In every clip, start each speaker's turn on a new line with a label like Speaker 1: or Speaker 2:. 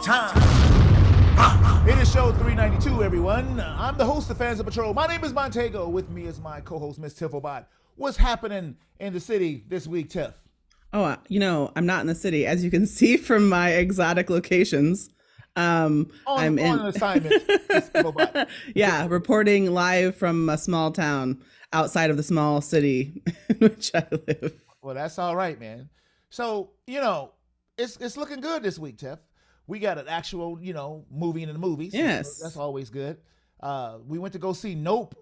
Speaker 1: time. It is show 392, everyone. I'm the host of Fans of Patrol. My name is Montego. With me is my co-host, Miss Tifflebot. What's happening in the city this week, Tiff?
Speaker 2: Oh, I'm not in the city. As you can see from my exotic locations,
Speaker 1: On
Speaker 2: I'm in
Speaker 1: an assignment, Miss Tifflebot.
Speaker 2: yeah, reporting live from a small town outside of the small city in which I live.
Speaker 1: Well, that's all right, man. So, it's looking good this week, Tiff. We got an actual, movie in the movies.
Speaker 2: Yes.
Speaker 1: That's always good. We went to go see Nope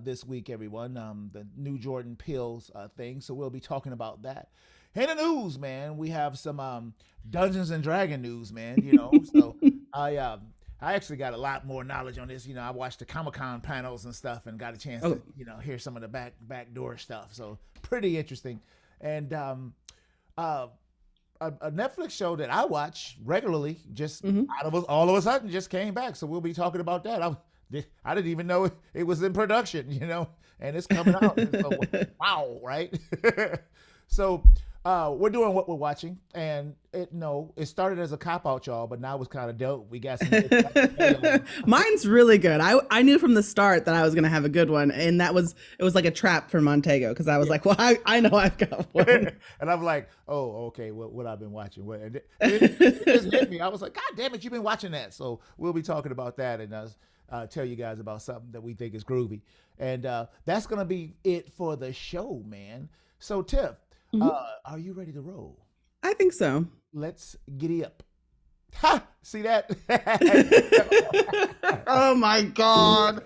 Speaker 1: this week, everyone. The new Jordan Peele's thing. So we'll be talking about that. In the news, man, we have some Dungeons and Dragon news, man. So I actually got a lot more knowledge on this. I watched the Comic-Con panels and stuff, and got a chance to hear some of the backdoor stuff. So pretty interesting. And a Netflix show that I watch regularly just all of a sudden just came back. So we'll be talking about that. I didn't even know it was in production, and it's coming out. So, wow, right? So we're doing what we're watching, and it started as a cop out, y'all, but now it's kind of dope. We got some.
Speaker 2: Mine's really good. I knew from the start that I was gonna have a good one, and it was like a trap for Montego, because I was like, well, I know I've got one.
Speaker 1: And I'm like, oh, okay, what I've been watching. And it just hit me. I was like, God damn it, you've been watching that. So we'll be talking about that, and tell you guys about something that we think is groovy. And that's gonna be it for the show, man. So Tiff, are you ready to roll?
Speaker 2: I think so.
Speaker 1: Let's giddy up. Ha! See that?
Speaker 2: Oh my God.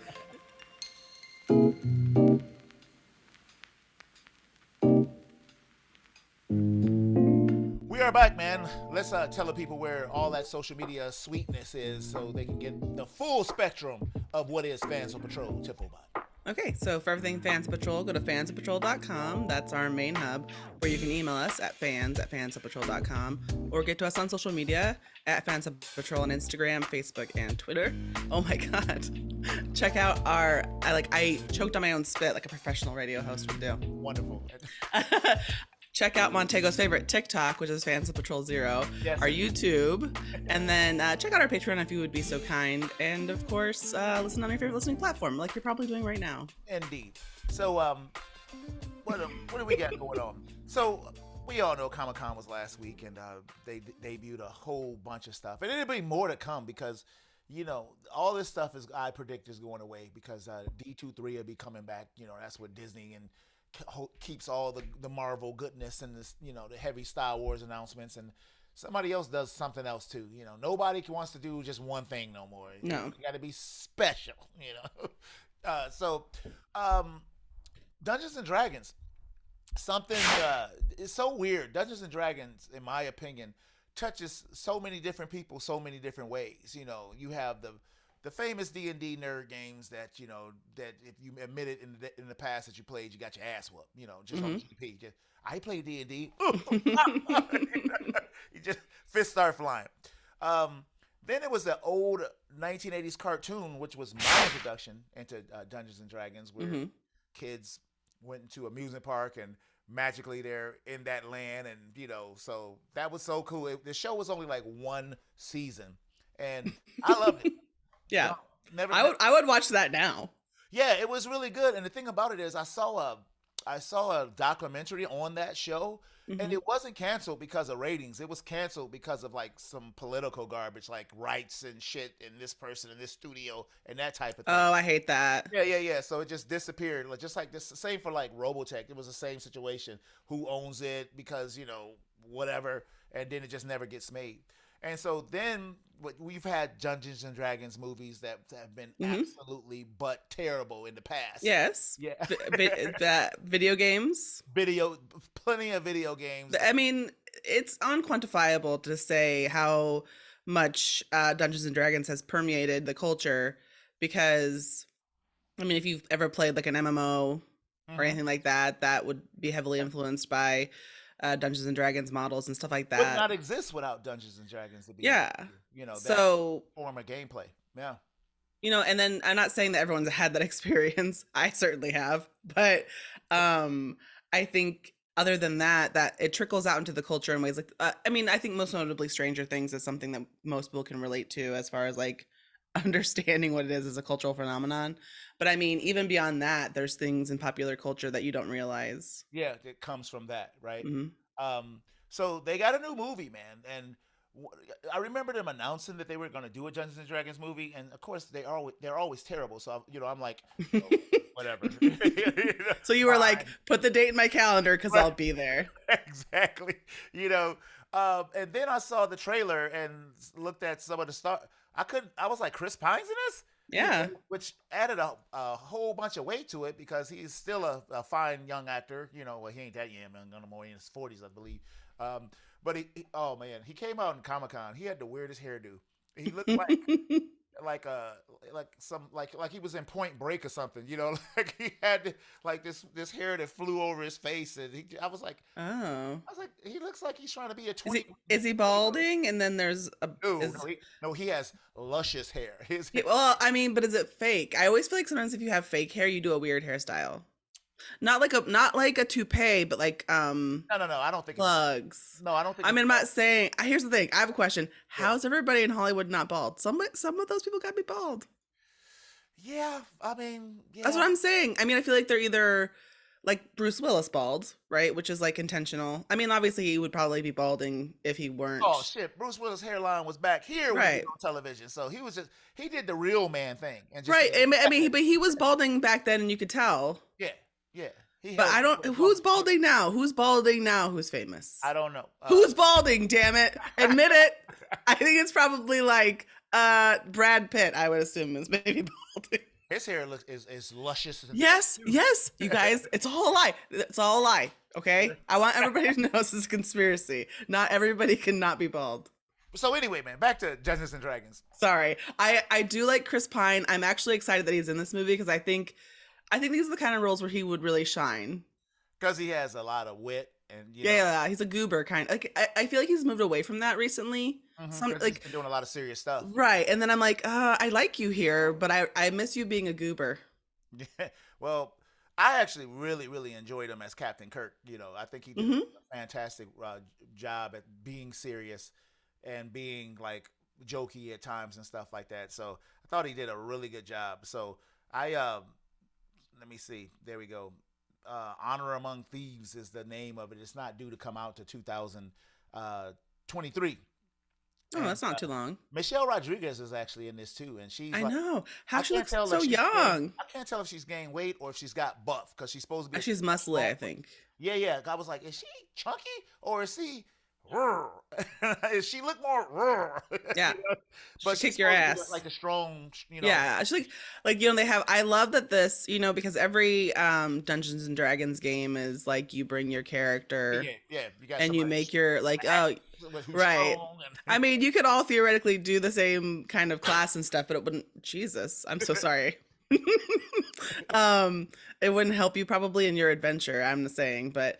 Speaker 1: We are back, man. Let's tell the people where all that social media sweetness is, so they can get the full spectrum of what is Fans of Patrol, Tifflebot.
Speaker 2: Okay, so for everything Fans of Patrol, go to fansofpatrol.com. That's our main hub, where you can email us at fans@fansofpatrol.com, or get to us on social media at Fans of Patrol on Instagram, Facebook, and Twitter. Oh my God. Check out I choked on my own spit like a professional radio host would do.
Speaker 1: Wonderful.
Speaker 2: Check out Montego's favorite TikTok, which is Fans of Patrol Zero, our YouTube, and then check out our Patreon if you would be so kind. And of course, listen on your favorite listening platform, like you're probably doing right now.
Speaker 1: Indeed. So, what do we got going on? So, we all know Comic-Con was last week, and they debuted a whole bunch of stuff, and there'll be more to come, because all this stuff I predict is going away, because D23 will be coming back. That's what Disney and keeps all the Marvel goodness and this, the heavy Star Wars announcements, and somebody else does something else too. Nobody wants to do just one thing no more.
Speaker 2: No,
Speaker 1: you got to be special. So Dungeons and Dragons, something is so weird. Dungeons and Dragons, in my opinion, touches so many different people so many different ways. You have the famous D&D nerd games that that if you admitted in the past that you played, you got your ass whooped. Just on GP. I play D&D. You just fist start flying. Then it was the old 1980s cartoon, which was my introduction into Dungeons and Dragons, where kids went into an amusement park and magically they're in that land, and so that was so cool. The show was only like one season, and I loved it.
Speaker 2: Yeah, I would watch that now.
Speaker 1: Yeah, it was really good. And the thing about it is, I saw a documentary on that show, and it wasn't canceled because of ratings. It was canceled because of like some political garbage, like rights and shit, and this person in this studio and that type of thing.
Speaker 2: Oh, I hate that.
Speaker 1: Yeah. So it just disappeared. Just like this, same for like Robotech. It was the same situation. Who owns it? Because whatever, and then it just never gets made. And so then we've had Dungeons and Dragons movies that have been absolutely but terrible in the past.
Speaker 2: Yes.
Speaker 1: Yeah.
Speaker 2: Video games.
Speaker 1: Plenty of video games.
Speaker 2: I mean, it's unquantifiable to say how much Dungeons and Dragons has permeated the culture, because, I mean, if you've ever played like an MMO or anything like that, that would be heavily influenced by Dungeons and Dragons models and stuff like that.
Speaker 1: Would not exist without Dungeons and Dragons to be
Speaker 2: so
Speaker 1: form of gameplay. Yeah.
Speaker 2: And then I'm not saying that everyone's had that experience. I certainly have, but I think other than that, that it trickles out into the culture in ways like, I mean, I think most notably Stranger Things is something that most people can relate to as far as like understanding what it is as a cultural phenomenon. But I mean, even beyond that, there's things in popular culture that you don't realize.
Speaker 1: Yeah, it comes from that, right?
Speaker 2: Hmm.
Speaker 1: Um, so they got a new movie, man, and I remember them announcing that they were going to do a Dungeons and Dragons movie, and of course they're always terrible. So I'm like, oh, whatever,
Speaker 2: So you were like,
Speaker 1: fine,
Speaker 2: put the date in my calendar because
Speaker 1: right?
Speaker 2: I'll be there.
Speaker 1: Exactly, you know. And then I saw the trailer and looked at some of the stuff. I was like, Chris Pine's in this,
Speaker 2: Yeah.
Speaker 1: which added a whole bunch of weight to it because he's still a fine young actor. Well, he ain't that young anymore. In his 40s, I believe. But oh man, he came out in Comic Con. He had the weirdest hairdo. He looked like a like he was in Point Break or something. Like he had like this hair that flew over his face, and
Speaker 2: Oh.
Speaker 1: I was like, he looks like he's trying to be a
Speaker 2: Is
Speaker 1: 20.
Speaker 2: he balding? And then there's a
Speaker 1: No,
Speaker 2: is
Speaker 1: no, he has luscious hair. His hair,
Speaker 2: well, I mean, but is it fake? I always feel like sometimes if you have fake hair, you do a weird hairstyle. Not like a toupee, but like
Speaker 1: no, I don't think it's
Speaker 2: plugs.
Speaker 1: no, I don't think
Speaker 2: I
Speaker 1: it's
Speaker 2: mean, I'm not saying. Here's the thing. I have a question.
Speaker 1: yeah,
Speaker 2: How's everybody in Hollywood not bald? Some of those people got to be bald.
Speaker 1: yeah. I mean,
Speaker 2: That's
Speaker 1: yeah.
Speaker 2: what I'm saying. I mean, I feel like they're either like Bruce Willis bald, right? Which is like intentional. I mean, obviously he would probably be balding if he
Speaker 1: Oh
Speaker 2: weren't.
Speaker 1: shit, Bruce Willis' hairline was back here when he was
Speaker 2: Right.
Speaker 1: on television, so he did the real man thing and just
Speaker 2: Right.
Speaker 1: said,
Speaker 2: I mean, but he was balding back then and you could tell.
Speaker 1: yeah, yeah. He
Speaker 2: But
Speaker 1: held
Speaker 2: I
Speaker 1: on
Speaker 2: don't
Speaker 1: to it as long
Speaker 2: who's
Speaker 1: as he could.
Speaker 2: balding now? Who's balding now who's famous?
Speaker 1: I don't know.
Speaker 2: Who's balding, damn it? Admit it. I think it's probably like Brad Pitt, I would assume is maybe balding.
Speaker 1: His hair looks is luscious and thick
Speaker 2: Yes,
Speaker 1: too.
Speaker 2: yes, you guys, it's all a lie. It's all a lie. Okay? I want everybody to know this is a conspiracy. Not everybody cannot be bald.
Speaker 1: So anyway, man, back to Dungeons and Dragons.
Speaker 2: Sorry. I do like Chris Pine. I'm actually excited that he's in this movie because I think these are the kind of roles where he would really shine.
Speaker 1: Because he has a lot of wit and
Speaker 2: Yeah, he's a goober kind. Like I feel like he's moved away from that recently. Some
Speaker 1: because he's
Speaker 2: like
Speaker 1: been doing a lot of serious stuff.
Speaker 2: right, and then I'm like, I like you here, but I miss you being a goober.
Speaker 1: Yeah. Well, I actually really, really enjoyed him as Captain Kirk. I think he did
Speaker 2: Hmm.
Speaker 1: a fantastic job at being serious and being like jokey at times and stuff like that. So I thought he did a really good job. So I let me see. There we go. Honor Among Thieves is the name of it. It's not due to come out to 2023.
Speaker 2: Oh,
Speaker 1: And
Speaker 2: that's not too long.
Speaker 1: Michelle Rodriguez is actually in this too, and she's
Speaker 2: I
Speaker 1: like,
Speaker 2: know. How
Speaker 1: I
Speaker 2: she
Speaker 1: can't
Speaker 2: looks
Speaker 1: tell
Speaker 2: so
Speaker 1: if she's
Speaker 2: young.
Speaker 1: I can't tell if she's gained weight or if she's got buff because she's supposed to be a
Speaker 2: She's muscly,
Speaker 1: strong.
Speaker 2: I think.
Speaker 1: Yeah, yeah. I was like, is she chunky or is she? Is she look more?
Speaker 2: Yeah. She
Speaker 1: But she's
Speaker 2: kick your
Speaker 1: supposed to be
Speaker 2: ass.
Speaker 1: like a strong.
Speaker 2: Yeah, actually, like they have. I love that this, because every Dungeons and Dragons game is like you bring your character
Speaker 1: Yeah, yeah. You got
Speaker 2: and you
Speaker 1: somebody
Speaker 2: make your like
Speaker 1: who's
Speaker 2: right.
Speaker 1: strong
Speaker 2: I
Speaker 1: and
Speaker 2: mean, you could all theoretically do the same kind of class and stuff, but it wouldn't. Jesus, I'm so sorry. um, it wouldn't help you probably in your adventure. I'm saying, but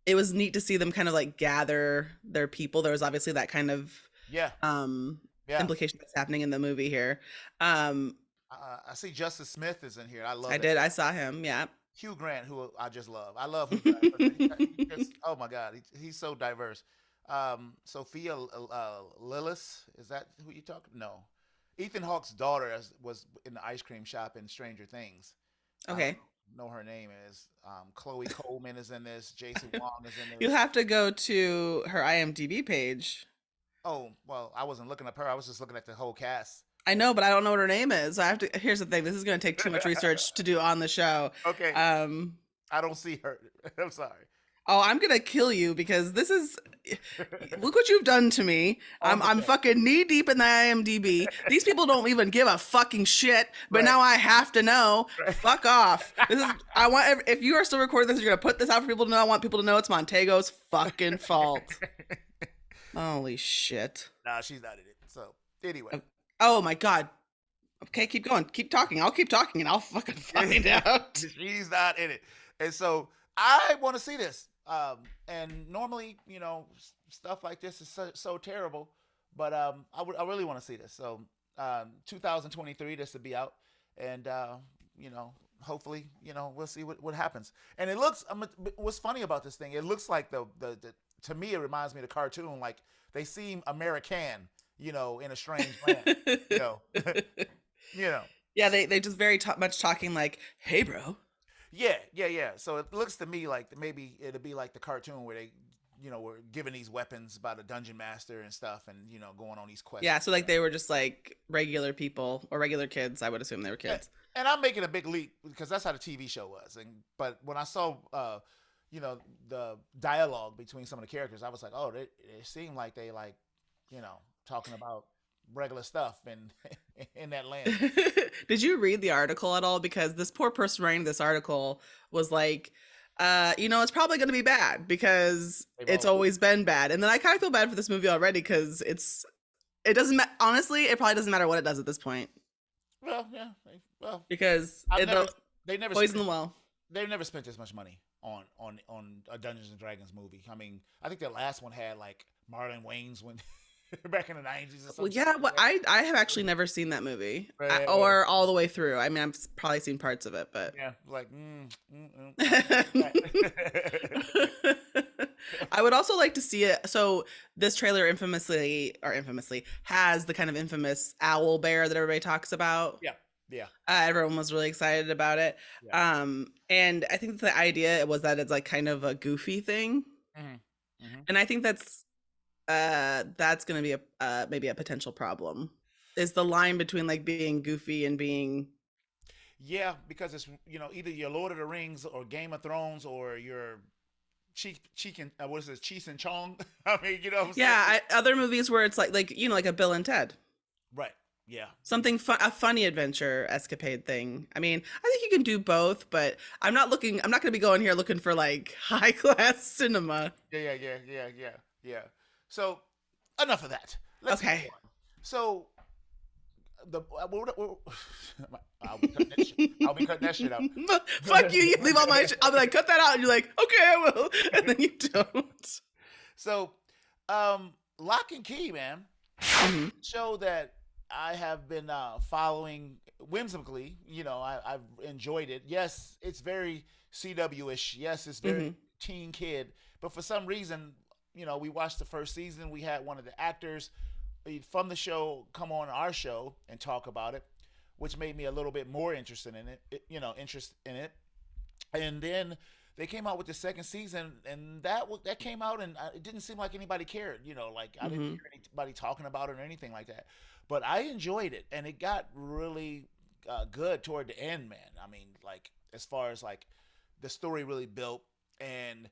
Speaker 2: it was neat to see them kind of like gather their people. There was obviously that kind of
Speaker 1: yeah,
Speaker 2: um
Speaker 1: yeah.
Speaker 2: implication that's happening in the movie here. Um,
Speaker 1: I see Justice Smith is in here. I love
Speaker 2: I
Speaker 1: that.
Speaker 2: did. I saw him. Yeah.
Speaker 1: Hugh Grant, who I just love. I love Hugh Grant. He just, oh my God, he's so diverse. Sophia Lillis, is that who you talking? No, Ethan Hawke's daughter was in the ice cream shop in Stranger Things. I don't
Speaker 2: Okay.
Speaker 1: know her name is. Chloe Coleman is in this. Jason Wong is in
Speaker 2: You
Speaker 1: this.
Speaker 2: have to go to her IMDb page.
Speaker 1: Oh well, I wasn't looking up her. I was just looking at the whole cast.
Speaker 2: I know, but I don't know what her name is. I have to. Here's the thing. This is going to take too much research to do on the show.
Speaker 1: Okay,
Speaker 2: Um.
Speaker 1: I don't see her. I'm sorry.
Speaker 2: Oh, I'm gonna kill you because this is. Look what you've done to me.
Speaker 1: On the
Speaker 2: I'm
Speaker 1: show.
Speaker 2: fucking knee deep in the IMDb. These people don't even give a fucking shit, but
Speaker 1: Right.
Speaker 2: now I have to know.
Speaker 1: Right.
Speaker 2: Fuck off. This is. I want. If you are still recording this, you're gonna put this out for people to know. I want people to know it's Montego's fucking fault. Holy shit.
Speaker 1: Nah, she's not in it. So anyway.
Speaker 2: Oh my god. Okay, keep going. Keep talking. I'll keep talking and I'll fucking find out.
Speaker 1: She's not in it. And so I want to see this. And normally, stuff like this is so terrible, but I really want to see this. So 2023, this will be out, and hopefully, we'll see what happens. And it looks. What's funny about this thing? It looks like the to me, it reminds me of the cartoon. Like they seem American, in a strange land. You know, you know.
Speaker 2: Yeah, they just very much talking like, "Hey, bro."
Speaker 1: Yeah, yeah, yeah. So it looks to me like maybe it'll be like the cartoon where they, were given these weapons by the dungeon master and stuff, and going on these quests.
Speaker 2: Yeah, so like they were just like regular people or regular kids. I would assume they were
Speaker 1: And,
Speaker 2: kids.
Speaker 1: and I'm making a big leap because that's how the TV show was. But when I saw, the dialogue between some of the characters, I was like, oh, it seemed like they like, talking about regular stuff in in that land.
Speaker 2: Did you read the article at all? Because this poor person writing this article was like, it's probably going to be bad because
Speaker 1: They've
Speaker 2: it's
Speaker 1: always,
Speaker 2: always been bad. And then I kind of feel bad for this movie already because it doesn't honestly, it probably doesn't matter what it does at this point
Speaker 1: well, yeah, well,
Speaker 2: because
Speaker 1: I've never, they never
Speaker 2: poison
Speaker 1: spent,
Speaker 2: the well.
Speaker 1: they've never spent this much money on a Dungeons and Dragons movie. I mean, I think their last one had like Marlon Wayne's when back in the '90s or
Speaker 2: Well,
Speaker 1: something.
Speaker 2: yeah, well, I have actually never seen that movie
Speaker 1: Right, right.
Speaker 2: or all the way through. I mean, I've probably seen parts of it, but
Speaker 1: Yeah, like, mm.
Speaker 2: I would also like to see it. So this trailer infamously has the kind of infamous owl bear that everybody talks about.
Speaker 1: Yeah, yeah,
Speaker 2: Everyone was really excited about it.
Speaker 1: yeah.
Speaker 2: And I think the idea was that it's like kind of a goofy thing.
Speaker 1: Hmm. Hmm.
Speaker 2: And I think that's going to be a maybe a potential problem. Is the line between like being goofy and being
Speaker 1: Yeah, because it's either your Lord of the Rings or Game of Thrones or your Cheek and what is this, Cheese and Chong? I mean, you know what I'm saying?
Speaker 2: yeah, other movies where it's like like a Bill and Ted.
Speaker 1: Right. Yeah.
Speaker 2: Something fun, a funny adventure escapade thing. I mean, I think you can do both, but I'm not going to be going here looking for like high class cinema.
Speaker 1: Yeah. Yeah. Yeah. Yeah. Yeah. Yeah. So enough of that. Let's move
Speaker 2: Okay.
Speaker 1: on. So I'll be cutting that shit out.
Speaker 2: Fuck you, you leave all my I'll be like, cut that out, and you're like, okay, I will. And then you don't.
Speaker 1: So, Lock and Key, man,
Speaker 2: Mhm.
Speaker 1: show that I have been following whimsically. I've enjoyed it. Yes, it's very CW-ish. Yes, it's very
Speaker 2: Mhm.
Speaker 1: teen kid. But for some reason, we watched the first season. We had one of the actors from the show come on our show and talk about it, which made me a little bit more interested in it. And then they came out with the second season, and that came out, and it didn't seem like anybody cared. Like I didn't
Speaker 2: Mhm.
Speaker 1: hear anybody talking about it or anything like that. But I enjoyed it, and it got really good toward the end, man. I mean, like as far as like the story really built, and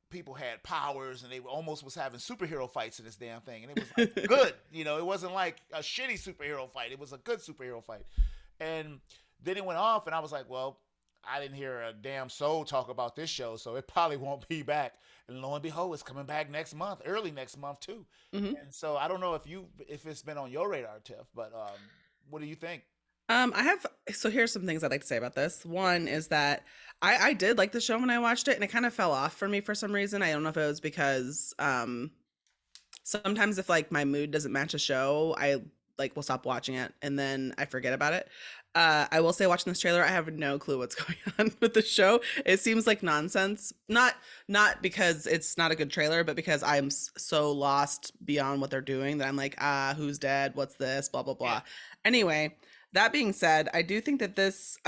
Speaker 1: people had powers, and they almost was having superhero fights in this damn thing, and it was like good. It wasn't like a shitty superhero fight. It was a good superhero fight, and then it went off, and I was like, well, I didn't hear a damn soul talk about this show, so it probably won't be back. And lo and behold, it's coming back next month, early next month too.
Speaker 2: Mhm.
Speaker 1: And so I don't know if it's been on your radar, Tiff, but what do you think?
Speaker 2: I have so here's some things I'd like to say about this. One is that I did like the show when I watched it, and it kind of fell off for me for some reason. I don't know if it was because sometimes if like my mood doesn't match a show, I like will stop watching it and then I forget about it. I will say watching this trailer, I have no clue what's going on with the show. It seems like nonsense. Not because it's not a good trailer, but because I'm so lost beyond what they're doing that I'm like, who's dead? What's this? Blah blah
Speaker 1: Yeah,
Speaker 2: blah. Anyway, that being said, I do think that this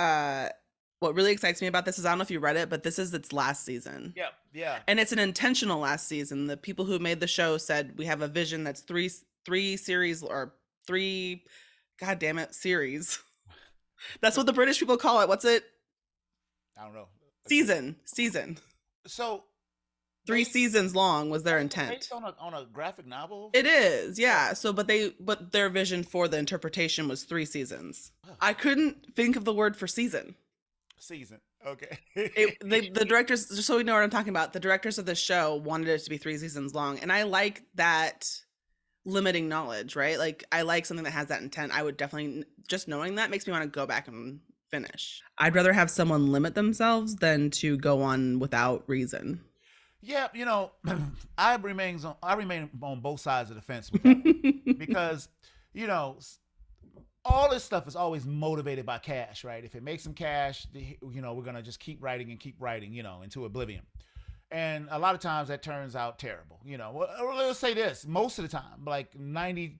Speaker 2: what really excites me about this is I don't know if you read it, but this is its last season.
Speaker 1: yeah, yeah.
Speaker 2: And it's an intentional last season. The people who made the show said we have a vision that's three series or three god damn it series. That's what the British people call it. What's it?
Speaker 1: I don't know.
Speaker 2: Season.
Speaker 1: So
Speaker 2: Three
Speaker 1: they
Speaker 2: seasons long was their
Speaker 1: based
Speaker 2: intent.
Speaker 1: on a graphic novel.
Speaker 2: It is, yeah. So, but their vision for the interpretation was 3 seasons.
Speaker 1: Oh,
Speaker 2: I couldn't think of the word for season.
Speaker 1: season. Okay.
Speaker 2: The directors, just so we know what I'm talking about, the directors of the show wanted it to be 3 seasons long, and I like that limiting knowledge, right? Like I like something that has that intent. I would definitely just knowing that makes me want to go back and finish. I'd rather have someone limit themselves than to go on without reason.
Speaker 1: Yeah, I remain on both sides of the fence with that one. Because all this stuff is always motivated by cash, right? If it makes some cash, we're gonna just keep writing, into oblivion. And a lot of times that turns out terrible. Or let's say this: most of the time, like 97%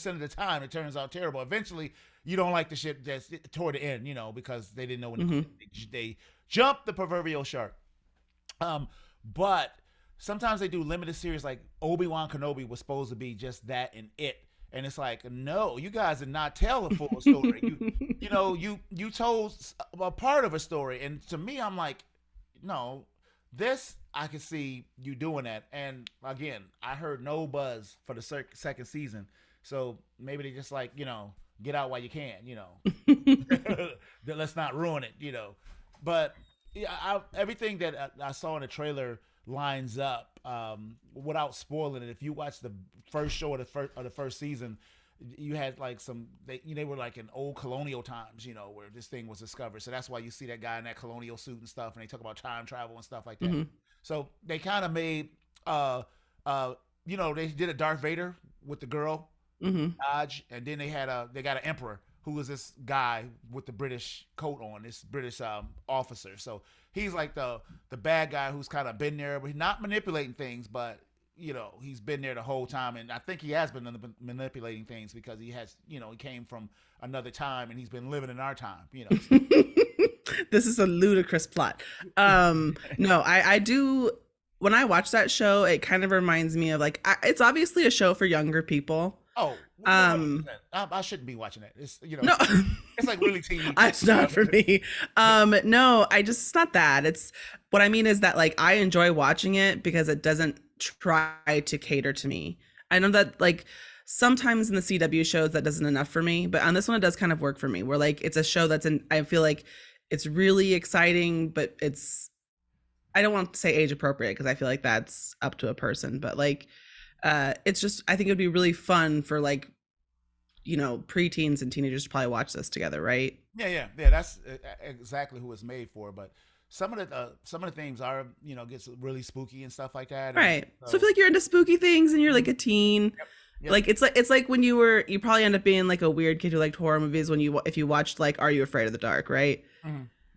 Speaker 1: of the time, it turns out terrible. Eventually, you don't like the shit that's toward the end, because they didn't know when
Speaker 2: Mm-hmm.
Speaker 1: they jumped the proverbial shark. But sometimes they do limited series, like Obi-Wan Kenobi was supposed to be just that and it. And it's like, no, you guys did not tell the full story. You told a part of a story, and to me, I'm like, no, this I could see you doing that. And again, I heard no buzz for the second season, so maybe they just like, get out while you can, let's not ruin it. But yeah, everything that I saw in the trailer lines up, without spoiling it. If you watch the first show of the first season, you had like they were like in old colonial times, where this thing was discovered. So that's why you see that guy in that colonial suit and stuff, and they talk about time travel and stuff like that.
Speaker 2: Mm-hmm.
Speaker 1: So they kind of made, they did a Darth Vader with the girl,
Speaker 2: Mm-hmm.
Speaker 1: Dodge, and then they got an Emperor who was this guy with the British coat on, this British officer. So he's like the bad guy who's kind of been there, but he's not manipulating things, but he's been there the whole time, and I think he has been manipulating things because he has, he came from another time and he's been living in our time.
Speaker 2: This is a ludicrous plot. No, I do. When I watch that show, it kind of reminds me of like, it's obviously a show for younger people.
Speaker 1: Oh, I shouldn't be watching that. It's
Speaker 2: No,
Speaker 1: it's like really teeny.
Speaker 2: it's not for me. No, it's not that. It's what I mean is that like I enjoy watching it because it doesn't try to cater to me. I know that like sometimes in the CW shows that doesn't enough for me, but on this one it does kind of work for me. Where like it's a show I feel like it's really exciting, but I don't want to say age appropriate because I feel like that's up to a person, but like it's just I think it would be really fun for like preteens and teenagers to probably watch this together, right?
Speaker 1: Yeah. That's exactly who it's made for. But some of the themes are gets really spooky and stuff like that.
Speaker 2: Right. So I feel like you're into spooky things and you're like a teen.
Speaker 1: Yep.
Speaker 2: Like it's like when you probably end up being like a weird kid who liked horror movies if you watched like Are You Afraid of the Dark, right?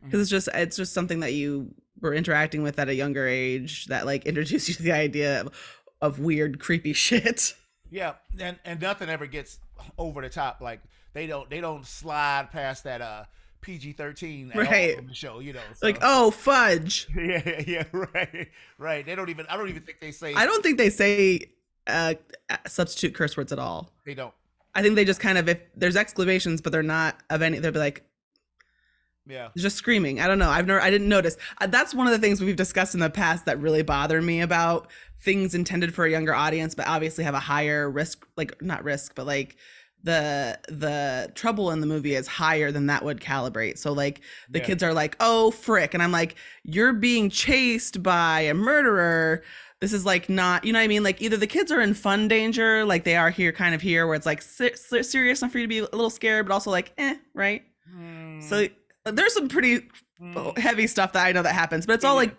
Speaker 2: Because it's just something that you were interacting with at a younger age that like introduced you to the idea of weird creepy shit.
Speaker 1: Yeah, and nothing ever gets over the top. Like they don't slide past that PG-13 at
Speaker 2: Right.
Speaker 1: all on the show.
Speaker 2: So. Like, oh, fudge.
Speaker 1: Yeah, right. I don't even think they say.
Speaker 2: I don't think they say substitute curse words at all.
Speaker 1: They don't.
Speaker 2: I think they just kind of, if there's exclamations, but they're not of any, they'll be like,
Speaker 1: yeah,
Speaker 2: just screaming. I don't know. I didn't notice. That's one of the things we've discussed in the past that really bother me about things intended for a younger audience, but obviously have a higher risk, like not risk, but like the trouble in the movie is higher than that would calibrate. So like the kids are like, oh frick. And I'm like, you're being chased by a murderer. This is like not, you know what I mean? Like either the kids are in fun danger, like they are here, kind of here, where it's like serious enough for you to be a little scared, but also like, right? So there's some pretty heavy stuff that I know that happens, but it's all like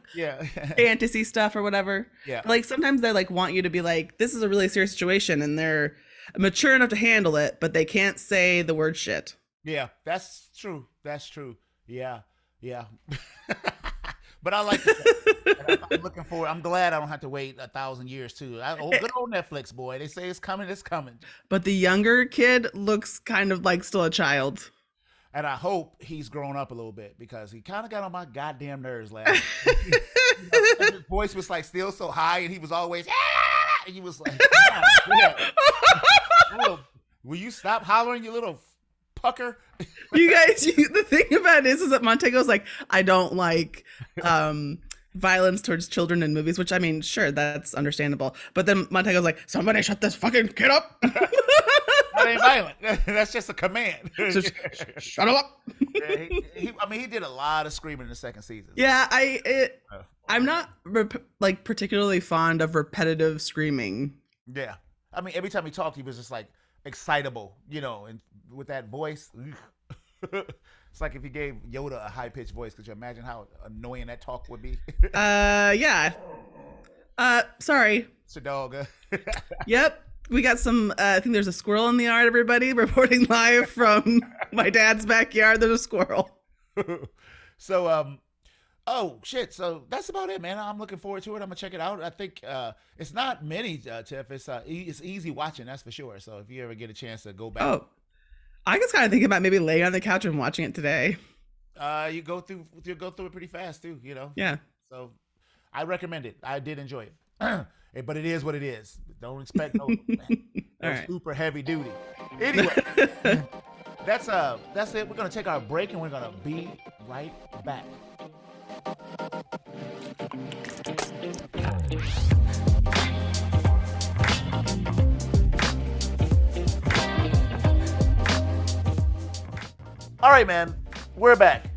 Speaker 2: fantasy stuff or whatever.
Speaker 1: Yeah.
Speaker 2: Like sometimes they like want you to be like, this is a really serious situation, and they're mature enough to handle it, but they can't say the word shit.
Speaker 1: Yeah, that's true. Yeah. But I like it. I'm looking forward. I'm glad I don't have to wait 1,000 years too. Good old Netflix, boy. They say it's coming.
Speaker 2: But the younger kid looks kind of like still a child.
Speaker 1: And I hope he's grown up a little bit because he kind of got on my goddamn nerves last. His voice was like still so high, and he was always. And he was like, will you stop hollering, you little pucker?
Speaker 2: You guys, the thing about it is that Montego's like, I don't like violence towards children in movies, which I mean, sure, that's understandable. But then Montego's like, somebody shut this fucking kid up.
Speaker 1: That ain't violent. That's just a command.
Speaker 2: Just, shut up.
Speaker 1: He did a lot of screaming in the second season.
Speaker 2: Yeah, I'm not like particularly fond of repetitive screaming.
Speaker 1: Yeah, I mean, every time he talked, he was just like excitable, and with that voice. It's like if he gave Yoda a high pitched voice. Could you imagine how annoying that talk would be?
Speaker 2: Yeah. Sorry.
Speaker 1: It's a dog.
Speaker 2: Yep. We got some. I think there's a squirrel in the yard. Everybody reporting live from my dad's backyard. There's a squirrel.
Speaker 1: So oh shit! So that's about it, man. I'm looking forward to it. I'm gonna check it out. I think it's not many, Tiff. It's easy watching, that's for sure. So if you ever get a chance to go back,
Speaker 2: Oh, I was kind of thinking about maybe laying on the couch and watching it today.
Speaker 1: you go through it pretty fast too.
Speaker 2: Yeah.
Speaker 1: So I recommend it. I did enjoy it. But it is what it is. Don't expect no,
Speaker 2: All right.
Speaker 1: super heavy duty. Anyway, that's it. We're gonna take our break and we're gonna be right back. All right, man. We're back.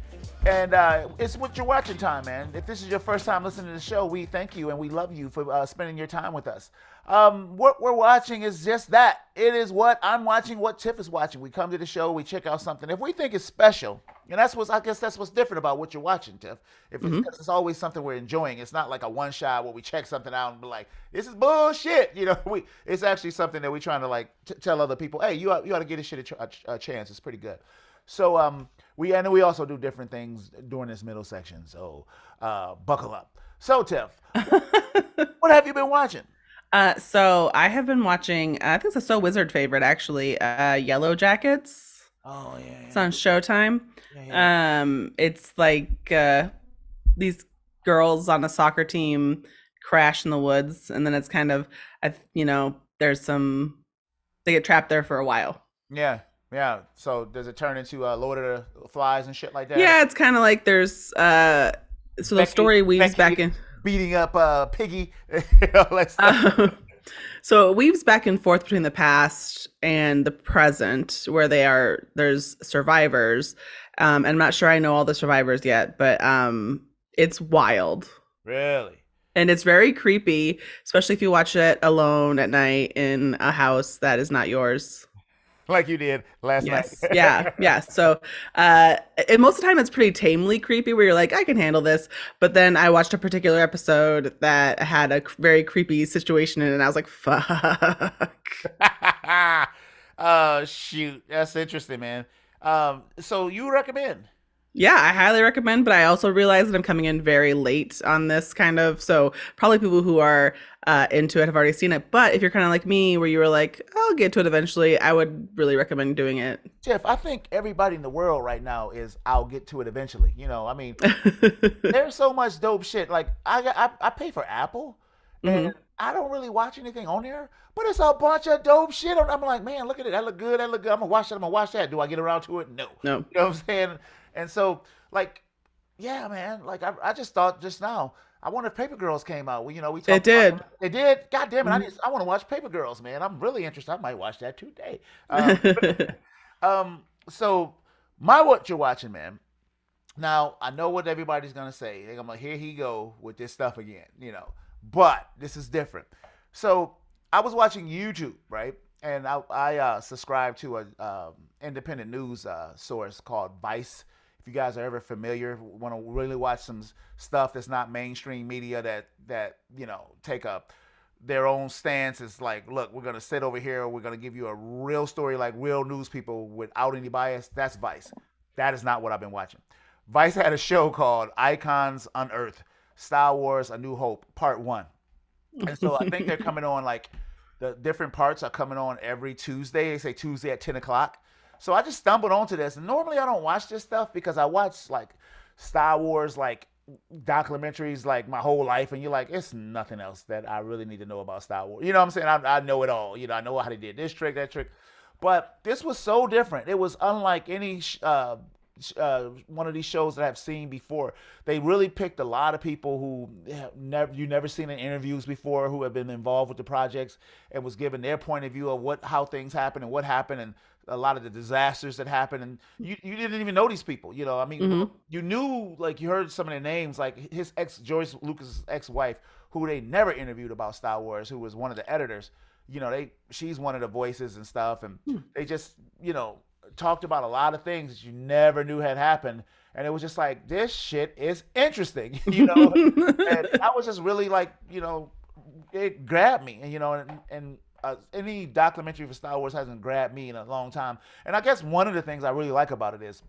Speaker 1: And it's what you're watching time, man. If this is your first time listening to the show, we thank you and we love you for spending your time with us. What we're watching is just that. It is what I'm watching, what Tiff is watching. We come to the show, we check out something. If we think it's special, and I guess that's what's different about what you're watching, Tiff. If it's always something we're enjoying. It's not like a one shot where we check something out and be like, this is bullshit. It's actually something that we're trying to like tell other people, hey, you ought to give this shit a chance. It's pretty good. So we also do different things during this middle section. So buckle up. So Tiff, what have you been watching?
Speaker 2: So I have been watching. I think it's a So Wizard favorite actually. Yellow Jackets.
Speaker 1: Oh yeah,
Speaker 2: It's on Showtime.
Speaker 1: yeah.
Speaker 2: It's like these girls on a soccer team crash in the woods, and then it's kind of, there's some. They get trapped there for a while.
Speaker 1: Yeah. Yeah. So does it turn into Lord of the Flies and shit like that?
Speaker 2: Yeah, it's kind of like there's so the story weaves back in.
Speaker 1: Beating up Piggy. All that stuff.
Speaker 2: So it weaves back and forth between the past and the present, where there's survivors. And I'm not sure I know all the survivors yet, but it's wild.
Speaker 1: Really?
Speaker 2: And it's very creepy, especially if you watch it alone at night in a house that is not yours.
Speaker 1: Like you did last
Speaker 2: Yes.
Speaker 1: night.
Speaker 2: Yeah. So, and most of the time it's pretty tamely creepy where you're like, I can handle this. But then I watched a particular episode that had a very creepy situation in it, and I was like, fuck.
Speaker 1: Oh, shoot. That's interesting, man. So you recommend?
Speaker 2: Yeah, I highly recommend, but I also realize that I'm coming in very late on this kind of, so probably people who are into it have already seen it. But if you're kind of like me, where you were like, I'll get to it eventually, I would really recommend doing it.
Speaker 1: Jeff, I think everybody in the world right now is I'll get to it eventually. I mean, there's so much dope shit. Like I pay for Apple, and I don't really watch anything on there, but it's a bunch of dope shit. I'm like, man, look at it. That look good. That look good. I'm gonna watch that. I'm gonna watch that. Do I get around to it? No.
Speaker 2: No.
Speaker 1: You know what I'm saying? And so, like, yeah, man. Like I just thought just now. I wonder if Paper Girls came out. We talked.
Speaker 2: It did.
Speaker 1: About, they did. God damn it! I want to watch Paper Girls, man. I'm really interested. I might watch that today. So what you're watching, man. Now I know what everybody's gonna say. They're gonna like, here he go with this stuff again, But this is different. So I was watching YouTube, right? And I subscribe to a independent news source called Vice. If you guys are ever familiar, want to really watch some stuff that's not mainstream media that take up their own stance, is like, look, we're gonna sit over here, we're gonna give you a real story like real news people without any bias. That's Vice. That is not what I've been watching. Vice had a show called Icons Unearthed: Star Wars: A New Hope Part 1. And so I think they're coming on, like, the different parts are coming on every Tuesday. They say Tuesday at 10 o'clock. So I just stumbled onto this. And normally I don't watch this stuff because I watch, like, Star Wars, like, documentaries, like, my whole life. And you're like, it's nothing else that I really need to know about Star Wars. You know what I'm saying? I know it all. I know how they did this trick, that trick. But this was so different. It was unlike any one of these shows that I've seen before. They really picked a lot of people who you never seen in interviews before, who have been involved with the projects, and was given their point of view of how things happened and what happened, and a lot of the disasters that happened. And you didn't even know these people. I mean, you knew, like, you heard some of their names, like his George Lucas' ex-wife, who they never interviewed about Star Wars, who was one of the editors. She's one of the voices and stuff, and they just talked about a lot of things that you never knew had happened, and it was just like, this shit is interesting. And I was just really like, it grabbed me, and any documentary for Star Wars hasn't grabbed me in a long time. And I guess one of the things I really like about it is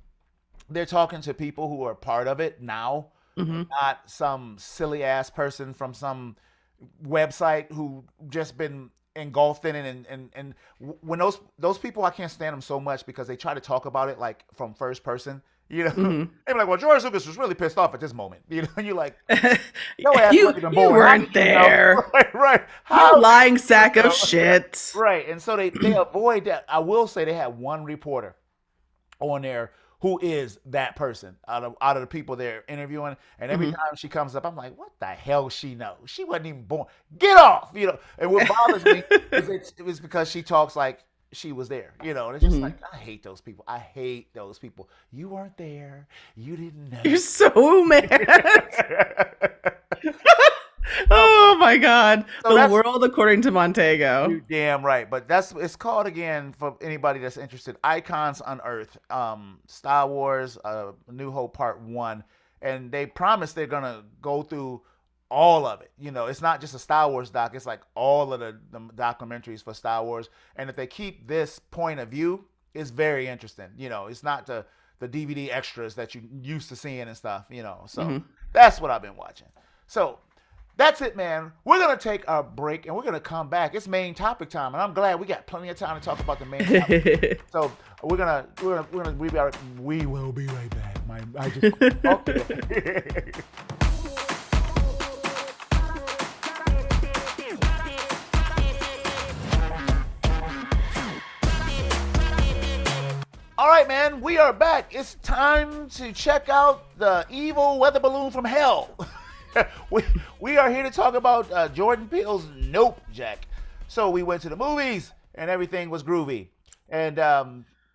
Speaker 1: they're talking to people who are part of it now,
Speaker 2: Hmm.
Speaker 1: not some silly ass person from some website who just been engulfed in it. And when those people, I can't stand them so much because they try to talk about it like from first person. You know,
Speaker 2: Hmm.
Speaker 1: they be like, "Well, George Lucas was really pissed off at this moment." You know, and you're like, "No ass
Speaker 2: you
Speaker 1: wasn't even
Speaker 2: you
Speaker 1: born."
Speaker 2: weren't
Speaker 1: You know?
Speaker 2: there.
Speaker 1: Right, right.
Speaker 2: You
Speaker 1: How
Speaker 2: lying sack
Speaker 1: you
Speaker 2: of
Speaker 1: know?
Speaker 2: shit.
Speaker 1: Right, and so they avoid that. I will say they had one reporter on there who is that person out of the people they're interviewing, and every
Speaker 2: Hmm.
Speaker 1: time she comes up, I'm like, what the hell she know? She wasn't even born. Get off, you know. And what bothers me is it was because she talks like she was there, you know. And it's just
Speaker 2: Hmm.
Speaker 1: like I hate those people. I hate those people. You weren't there. You didn't
Speaker 2: You're
Speaker 1: know.
Speaker 2: so mad.
Speaker 1: um,
Speaker 2: Oh my god.
Speaker 1: so
Speaker 2: The
Speaker 1: that's
Speaker 2: world according to Montego.
Speaker 1: You damn right, but that's it's called again for anybody that's interested. Icons Unearthed, Star Wars, New Hope Part 1, and they promise they're gonna go through all of it. You know, it's not just a Star Wars doc; it's like all of the documentaries for Star Wars. And if they keep this point of view, it's very interesting. You know, it's not the DVD extras that you used to seeing and stuff. You know, so
Speaker 2: Hmm.
Speaker 1: that's what I've been watching. So that's it, man. We're gonna take our break and we're gonna come back. It's main topic time, and I'm glad we got plenty of time to talk about the main topic. So we will be right back. I just okay. All right, man, we are back. It's time to check out the evil weather balloon from hell. we, we are here to talk about Jordan Peele's Nope, Jack. So we went to the movies and everything was groovy. And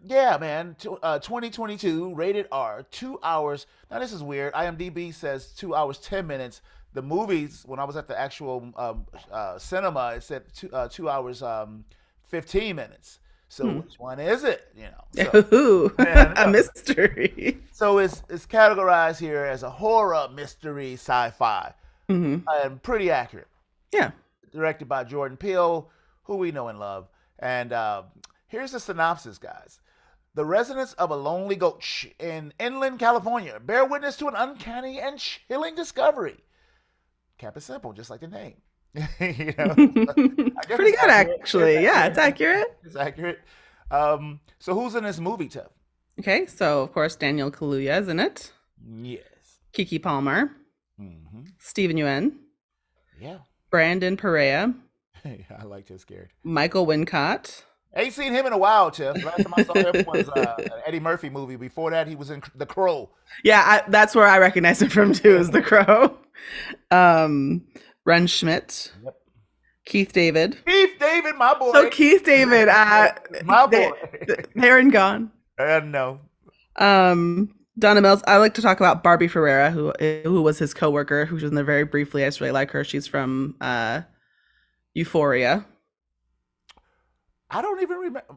Speaker 1: yeah, man, 2022, rated R, 2 hours. Now, this is weird. IMDb says 2 hours, 10 minutes. The movies, when I was at the actual cinema, it said 2 hours, 15 minutes. So
Speaker 2: Hmm.
Speaker 1: which one is it? You know, so
Speaker 2: Ooh,
Speaker 1: man,
Speaker 2: a mystery.
Speaker 1: so it's categorized here as a horror, mystery, sci-fi,
Speaker 2: Hmm.
Speaker 1: and pretty accurate.
Speaker 2: Yeah.
Speaker 1: Directed by Jordan Peele, who we know and love. And here's the synopsis, guys. The residents of a lonely gulch in inland California bear witness to an uncanny and chilling discovery. Kept it simple, just like the name. You know, I guess
Speaker 2: Pretty
Speaker 1: it's
Speaker 2: good,
Speaker 1: accurate.
Speaker 2: actually. Yeah, it's accurate.
Speaker 1: It's accurate. So who's in this movie, Tiff?
Speaker 2: Okay, so of course Daniel Kaluuya is in it.
Speaker 1: Yes.
Speaker 2: Kiki Palmer,
Speaker 1: Mm-hmm.
Speaker 2: Stephen Yuen,
Speaker 1: Yeah.
Speaker 2: Brandon Perea,
Speaker 1: I like this scared.
Speaker 2: Michael Wincott.
Speaker 1: Ain't seen him in a while, Tiff. Last time I saw him was an Eddie Murphy movie. Before that, he was in The Crow.
Speaker 2: Yeah, that's where I recognize him from too, is The Crow. Ren Schmidt,
Speaker 1: Yep.
Speaker 2: Keith David.
Speaker 1: Keith David, my boy.
Speaker 2: So Keith David,
Speaker 1: My boy.
Speaker 2: they're and gone.
Speaker 1: No.
Speaker 2: Donna Mills. I like to talk about Barbie Ferreira, who was his coworker, who was in there very briefly. I just really like her. She's from Euphoria.
Speaker 1: I don't even remember.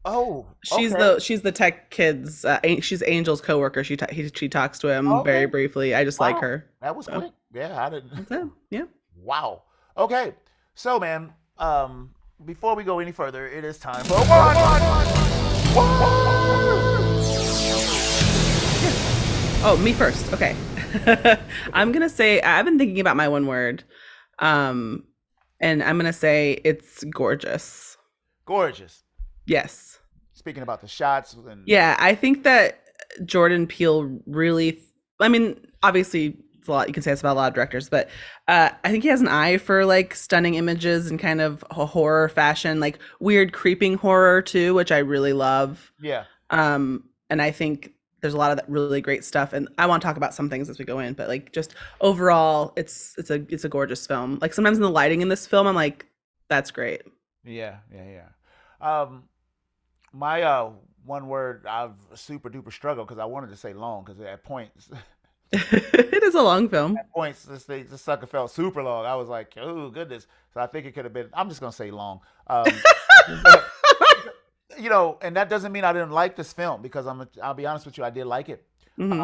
Speaker 1: Oh,
Speaker 2: She's
Speaker 1: okay.
Speaker 2: the tech kid's. She's Angel's coworker. She talks to him very
Speaker 1: Okay.
Speaker 2: briefly. I just like
Speaker 1: Wow.
Speaker 2: her.
Speaker 1: That was
Speaker 2: So
Speaker 1: quick. Yeah, I didn't.
Speaker 2: that's it. Yeah.
Speaker 1: Wow. Okay. So, man, before we go any further, it is time for one.
Speaker 2: Oh, me first. Okay. I'm gonna say I've been thinking about my one word, and I'm gonna say it's gorgeous.
Speaker 1: Gorgeous.
Speaker 2: Yes.
Speaker 1: Speaking about the shots and
Speaker 2: Yeah, I think that Jordan Peele really. I mean, obviously, it's a lot you can say this about a lot of directors, but I think he has an eye for like stunning images and kind of a horror fashion, like weird creeping horror too, which I really love.
Speaker 1: yeah,
Speaker 2: And I think there's a lot of that really great stuff, and I want to talk about some things as we go in, but like just overall, it's a gorgeous film. Like sometimes in the lighting in this film, I'm like, that's great.
Speaker 1: yeah. My one word, I've super duper struggled because I wanted to say long because at points,
Speaker 2: It is a long film.
Speaker 1: this sucker felt super long. I was like, oh goodness. So I think it could have been. I'm just gonna say long. You know, and that doesn't mean I didn't like this film because I'll be honest with you, I did like it.
Speaker 2: Hmm.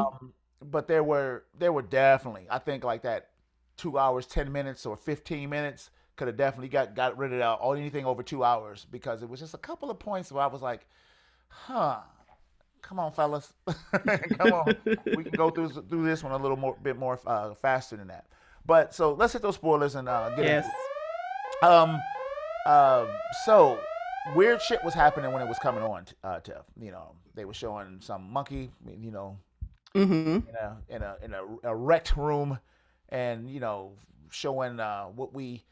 Speaker 1: But there were definitely, I think, like that 2 hours 10 minutes or 15 minutes could have definitely got rid of that or anything over 2 hours because it was just a couple of points where I was like, huh, come on, fellas, come on, we can go through this one a little more bit more faster than that. But so let's hit those spoilers and get into
Speaker 2: Yes.
Speaker 1: it. Um, uh, so weird shit was happening when it was coming on. Tiff, they were showing some monkey,
Speaker 2: Mm-hmm.
Speaker 1: in a rec room, and showing what we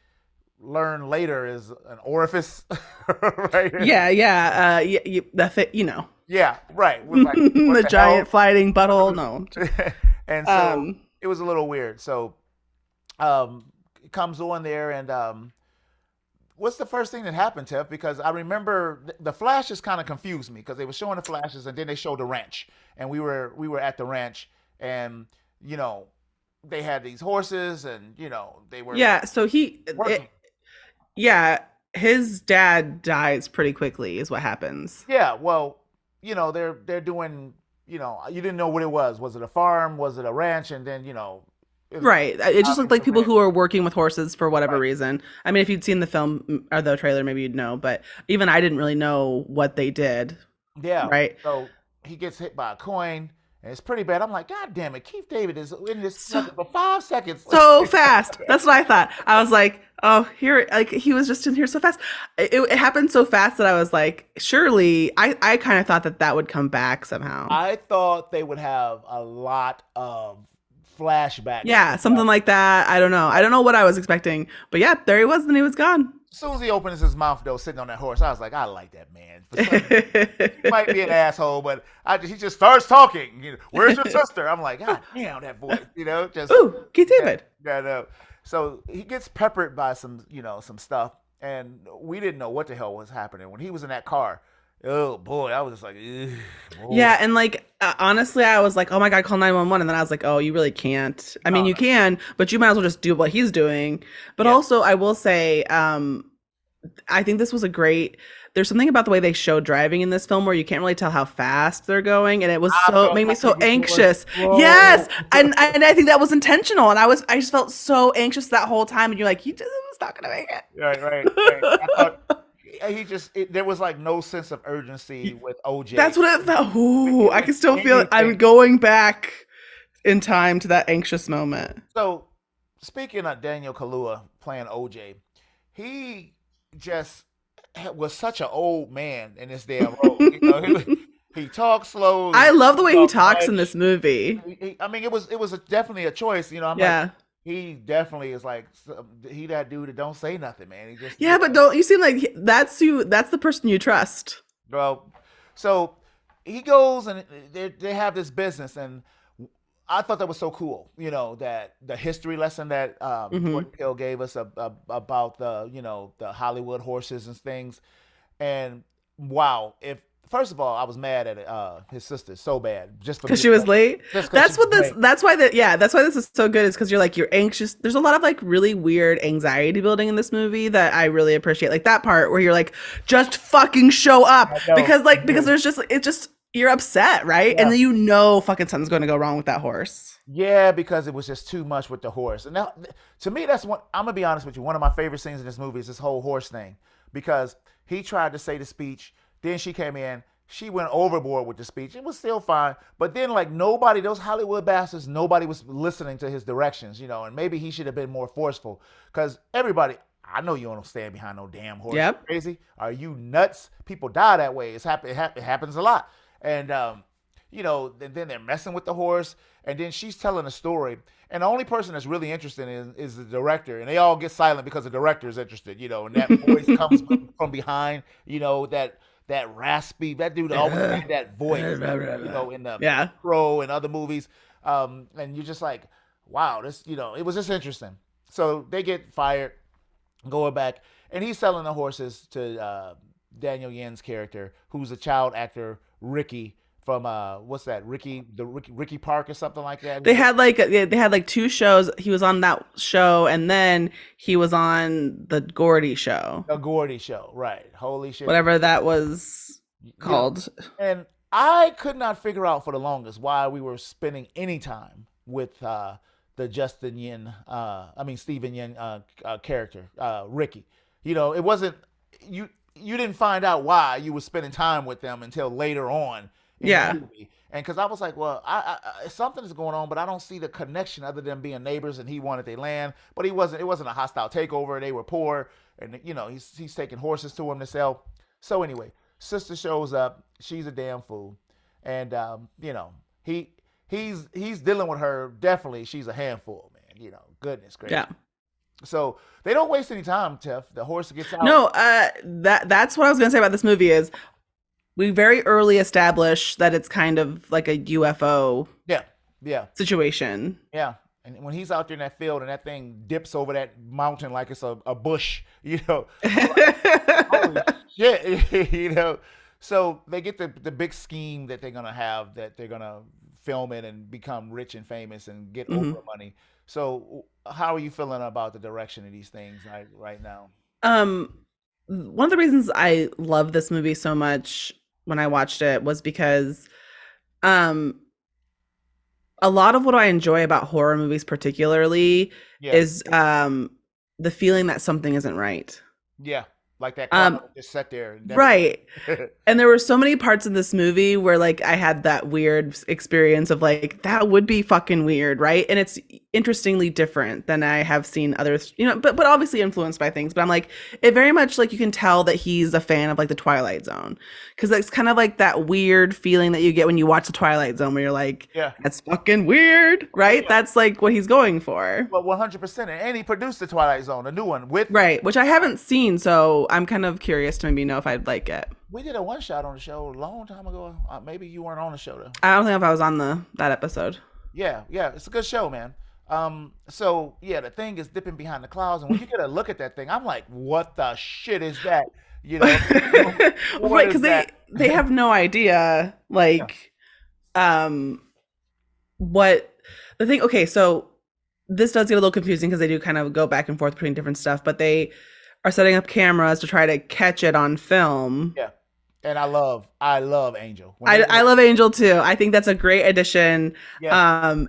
Speaker 1: learn later is an orifice, right?
Speaker 2: Yeah, yeah. That's it.
Speaker 1: Yeah, right. It was like what
Speaker 2: The
Speaker 1: the
Speaker 2: giant
Speaker 1: hell?
Speaker 2: fighting butthole. No.
Speaker 1: And so
Speaker 2: Um.
Speaker 1: it was a little weird. So it comes on there, and what's the first thing that happened, Tiff? Because I remember the flashes kind of confused me because they were showing the flashes and then they showed the ranch, and we were at the ranch, and you know they had these horses, and they were
Speaker 2: Yeah. So
Speaker 1: working.
Speaker 2: yeah, his dad dies pretty quickly, is what happens.
Speaker 1: Yeah, well, they're doing. You didn't know what it was. Was it a farm? Was it a ranch? And then it,
Speaker 2: Right. It just looked
Speaker 1: obviously
Speaker 2: like
Speaker 1: the
Speaker 2: people
Speaker 1: ranch.
Speaker 2: who are working with horses for whatever
Speaker 1: Right.
Speaker 2: reason. I mean, if you'd seen the film or the trailer, maybe you'd know. But even I didn't really know what they did.
Speaker 1: Yeah.
Speaker 2: Right.
Speaker 1: So he gets hit by a coin, and it's pretty bad. I'm like, God damn it, Keith David is in this
Speaker 2: So
Speaker 1: nothing for 5 seconds.
Speaker 2: so fast. That's what I thought. I was like, oh, here, like he was just in here so fast. It happened so fast that I was like, surely, I kind of thought that would come back somehow.
Speaker 1: I thought they would have a lot of flashbacks
Speaker 2: Yeah, something
Speaker 1: because
Speaker 2: like that. I don't know. I don't know what I was expecting, but yeah, there he was, and he was gone.
Speaker 1: as soon as he opens his mouth, though, sitting on that horse, I was like, I like that man. He might be an asshole, but he just starts talking. Where's your sister? I'm like, God damn, that voice. Just
Speaker 2: Ooh, Keith
Speaker 1: yeah,
Speaker 2: David.
Speaker 1: yeah, no. So he gets peppered by some stuff, and we didn't know what the hell was happening when he was in that car. Oh boy, I was just like, ugh, boy.
Speaker 2: Yeah, and like honestly, I was like, "Oh my God, call 911!" And then I was like, "Oh, you really can't. I mean,
Speaker 1: No,
Speaker 2: you
Speaker 1: no,
Speaker 2: can, but you might as well just do what he's doing." But
Speaker 1: yeah,
Speaker 2: also, I will say, I think this was a great. There's something about the way they show driving in this film where you can't really tell how fast they're going, and it was
Speaker 1: I
Speaker 2: so
Speaker 1: felt
Speaker 2: made me
Speaker 1: like
Speaker 2: so
Speaker 1: he was going
Speaker 2: anxious.
Speaker 1: slow.
Speaker 2: Yes, and I think that was intentional, and I just felt so anxious that whole time, and you're like, "You just was not gonna make
Speaker 1: Right, right, right. I
Speaker 2: it."
Speaker 1: thought there was like no sense of urgency with OJ
Speaker 2: That's what it felt. Ooh, I
Speaker 1: doing
Speaker 2: can still feel it. I'm
Speaker 1: anything.
Speaker 2: going back in time to that anxious moment.
Speaker 1: So, speaking of Daniel Kaluuya playing OJ, he just was such an old man in this damn role. He talks slow,
Speaker 2: I
Speaker 1: he
Speaker 2: love the way he
Speaker 1: talks
Speaker 2: talks in this
Speaker 1: much.
Speaker 2: movie.
Speaker 1: I mean, it was definitely a choice. I'm like,
Speaker 2: Yeah.
Speaker 1: he definitely is like he that dude that don't say nothing, man. He just
Speaker 2: Yeah, but don't you seem like that's the person you trust.
Speaker 1: well, so he goes and they have this business, and I thought that was so cool. That the history lesson that
Speaker 2: Hmm.
Speaker 1: Jordan Peele gave us about the Hollywood horses and things. And wow, if first of all, I was mad at his sister so bad just for
Speaker 2: Because
Speaker 1: being
Speaker 2: she was
Speaker 1: late,
Speaker 2: late.
Speaker 1: just because she was late.
Speaker 2: That's why that's why this is so good, is because you're like, you're anxious. There's a lot of like really weird anxiety building in this movie that I really appreciate. Like that part where you're like, just fucking show up.
Speaker 1: I know.
Speaker 2: Because there's just it's just you're upset, right? And
Speaker 1: Yeah.
Speaker 2: then fucking something's gonna go wrong with that horse.
Speaker 1: Yeah, because it was just too much with the horse. And now, to me, that's one. I'm gonna be honest with you. One of my favorite scenes in this movie is this whole horse thing, because he tried to say the speech, then she came in, she went overboard with the speech. It was still fine, but then like nobody, those Hollywood bastards, nobody was listening to his directions, and maybe he should have been more forceful, because everybody. I know you don't stand behind no damn horse. You
Speaker 2: Yep.
Speaker 1: crazy? Are you nuts? People die that way. It happens a lot, and and then they're messing with the horse, and then she's telling a story, and the only person that's really interested is the director, and they all get silent because the director is interested, and that voice comes from behind, that raspy, that dude always had that voice, in the
Speaker 2: Yeah.
Speaker 1: Crow and other movies, and you're just like, wow, this, it was just interesting. So they get fired, going back, and he's selling the horses to Daniel Yen's character, who's a child actor, Ricky from what's that? Ricky Park or something like that.
Speaker 2: They had like two shows. He was on that show, and then he was on the Gordy show,
Speaker 1: A Gordy show, right? Holy shit!
Speaker 2: whatever that was
Speaker 1: You know,
Speaker 2: called.
Speaker 1: and I could not figure out for the longest why we were spending any time with the Justin Yin, Stephen Yin character, Ricky. You know, it wasn't you. You didn't find out why you were spending time with them until later on in the
Speaker 2: Yeah.
Speaker 1: movie. And because I was like, well, something is going on, but I don't see the connection other than being neighbors. And he wanted their land, but he wasn't. It wasn't a hostile takeover. They were poor, and you know, he's taking horses to him to sell. So anyway, sister shows up. She's a damn fool, and you know, he's dealing with her. Definitely, she's a handful, man. You know, goodness gracious.
Speaker 2: Yeah.
Speaker 1: So they don't waste any time, Tiff. The horse gets out.
Speaker 2: No, that's what I was gonna say about this movie is we very early establish that it's kind of like a UFO
Speaker 1: Yeah.
Speaker 2: situation.
Speaker 1: Yeah. And when he's out there in that field and that thing dips over that mountain like it's a bush, you know, holy shit, you know. So they get the big scheme that they're going to have, that they're going to film it and become rich and famous and get
Speaker 2: Mhm.
Speaker 1: Oprah money. So how are you feeling about the direction of these things right now?
Speaker 2: One of the reasons I love this movie so much when I watched it was because um a lot of what I enjoy about horror movies particularly
Speaker 1: Yeah.
Speaker 2: is the feeling that something isn't right.
Speaker 1: Yeah. Like that car
Speaker 2: Um
Speaker 1: just sat there and never.
Speaker 2: right. And there were so many parts in this movie where like I had that weird experience of like that would be fucking weird, right? And it's interestingly different than I have seen others, you know, but obviously influenced by things. But I'm like, it very much like you can tell that he's a fan of like the Twilight Zone, because it's kind of like that weird feeling that you get when you watch the Twilight Zone, where you're like,
Speaker 1: Yeah.
Speaker 2: that's fucking weird, right?
Speaker 1: Yeah.
Speaker 2: That's like what he's going for.
Speaker 1: Well, 100%. And he produced the Twilight Zone, a new one with.
Speaker 2: Right, which I haven't seen, so I'm kind of curious to maybe know if I'd like it.
Speaker 1: We did a one shot on the show a long time ago. Maybe you weren't on the show though.
Speaker 2: I don't think if I was on that episode.
Speaker 1: Yeah, it's a good show, man. So yeah, the thing is dipping behind the clouds, and when you get a look at that thing, I'm like, what the shit is that? You know,
Speaker 2: right? Because they have no idea, like, what the thing. Okay, so this does get a little confusing because they do kind of go back and forth between different stuff, but they are setting up cameras to try to catch it on film.
Speaker 1: Yeah. And I love Angel.
Speaker 2: I love Angel too. I think that's a great addition.
Speaker 1: Yeah.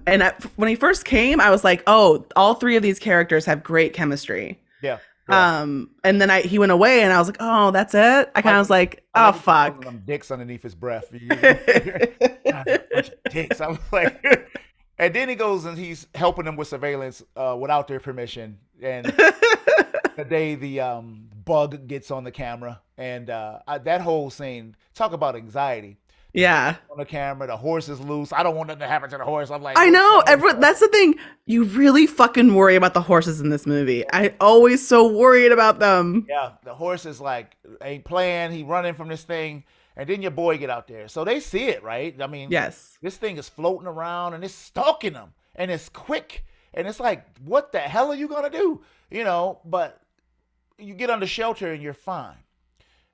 Speaker 2: When he first came, I was like, oh, all three of these characters have great chemistry.
Speaker 1: Yeah.
Speaker 2: And then he went away, and I was like, oh, that's it. I kind of was like, oh fuck.
Speaker 1: Them dicks underneath his breath. Dicks. I was like, and then he goes and he's helping them with surveillance without their permission. And the day the bug gets on the camera, and that whole scene, talk about anxiety.
Speaker 2: Yeah.
Speaker 1: On the camera, the horse is loose. I don't want nothing to happen to the horse. I'm like,
Speaker 2: I know. That's the thing. You really fucking worry about the horses in this movie. I always so worried about them.
Speaker 1: Yeah, the horse is like ain't playing. He running from this thing, and then your boy get out there. So they see it, right? I mean,
Speaker 2: yes.
Speaker 1: This thing is floating around and it's stalking them, and it's quick, and it's like, what the hell are you gonna do? You know, but you get under shelter and you're fine.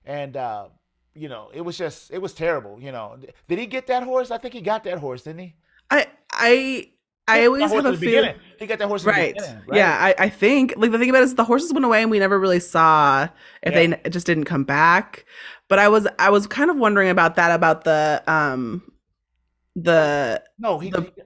Speaker 1: And you know, it was terrible. You know, did he get that horse? I think he got that horse, didn't he?
Speaker 2: I always have a feeling
Speaker 1: he got that horse.
Speaker 2: Right.
Speaker 1: In the beginning, right.
Speaker 2: Yeah. I think like the thing about it is the horses went away and we never really saw if they just didn't come back. But I was kind of wondering about that, about the
Speaker 1: no,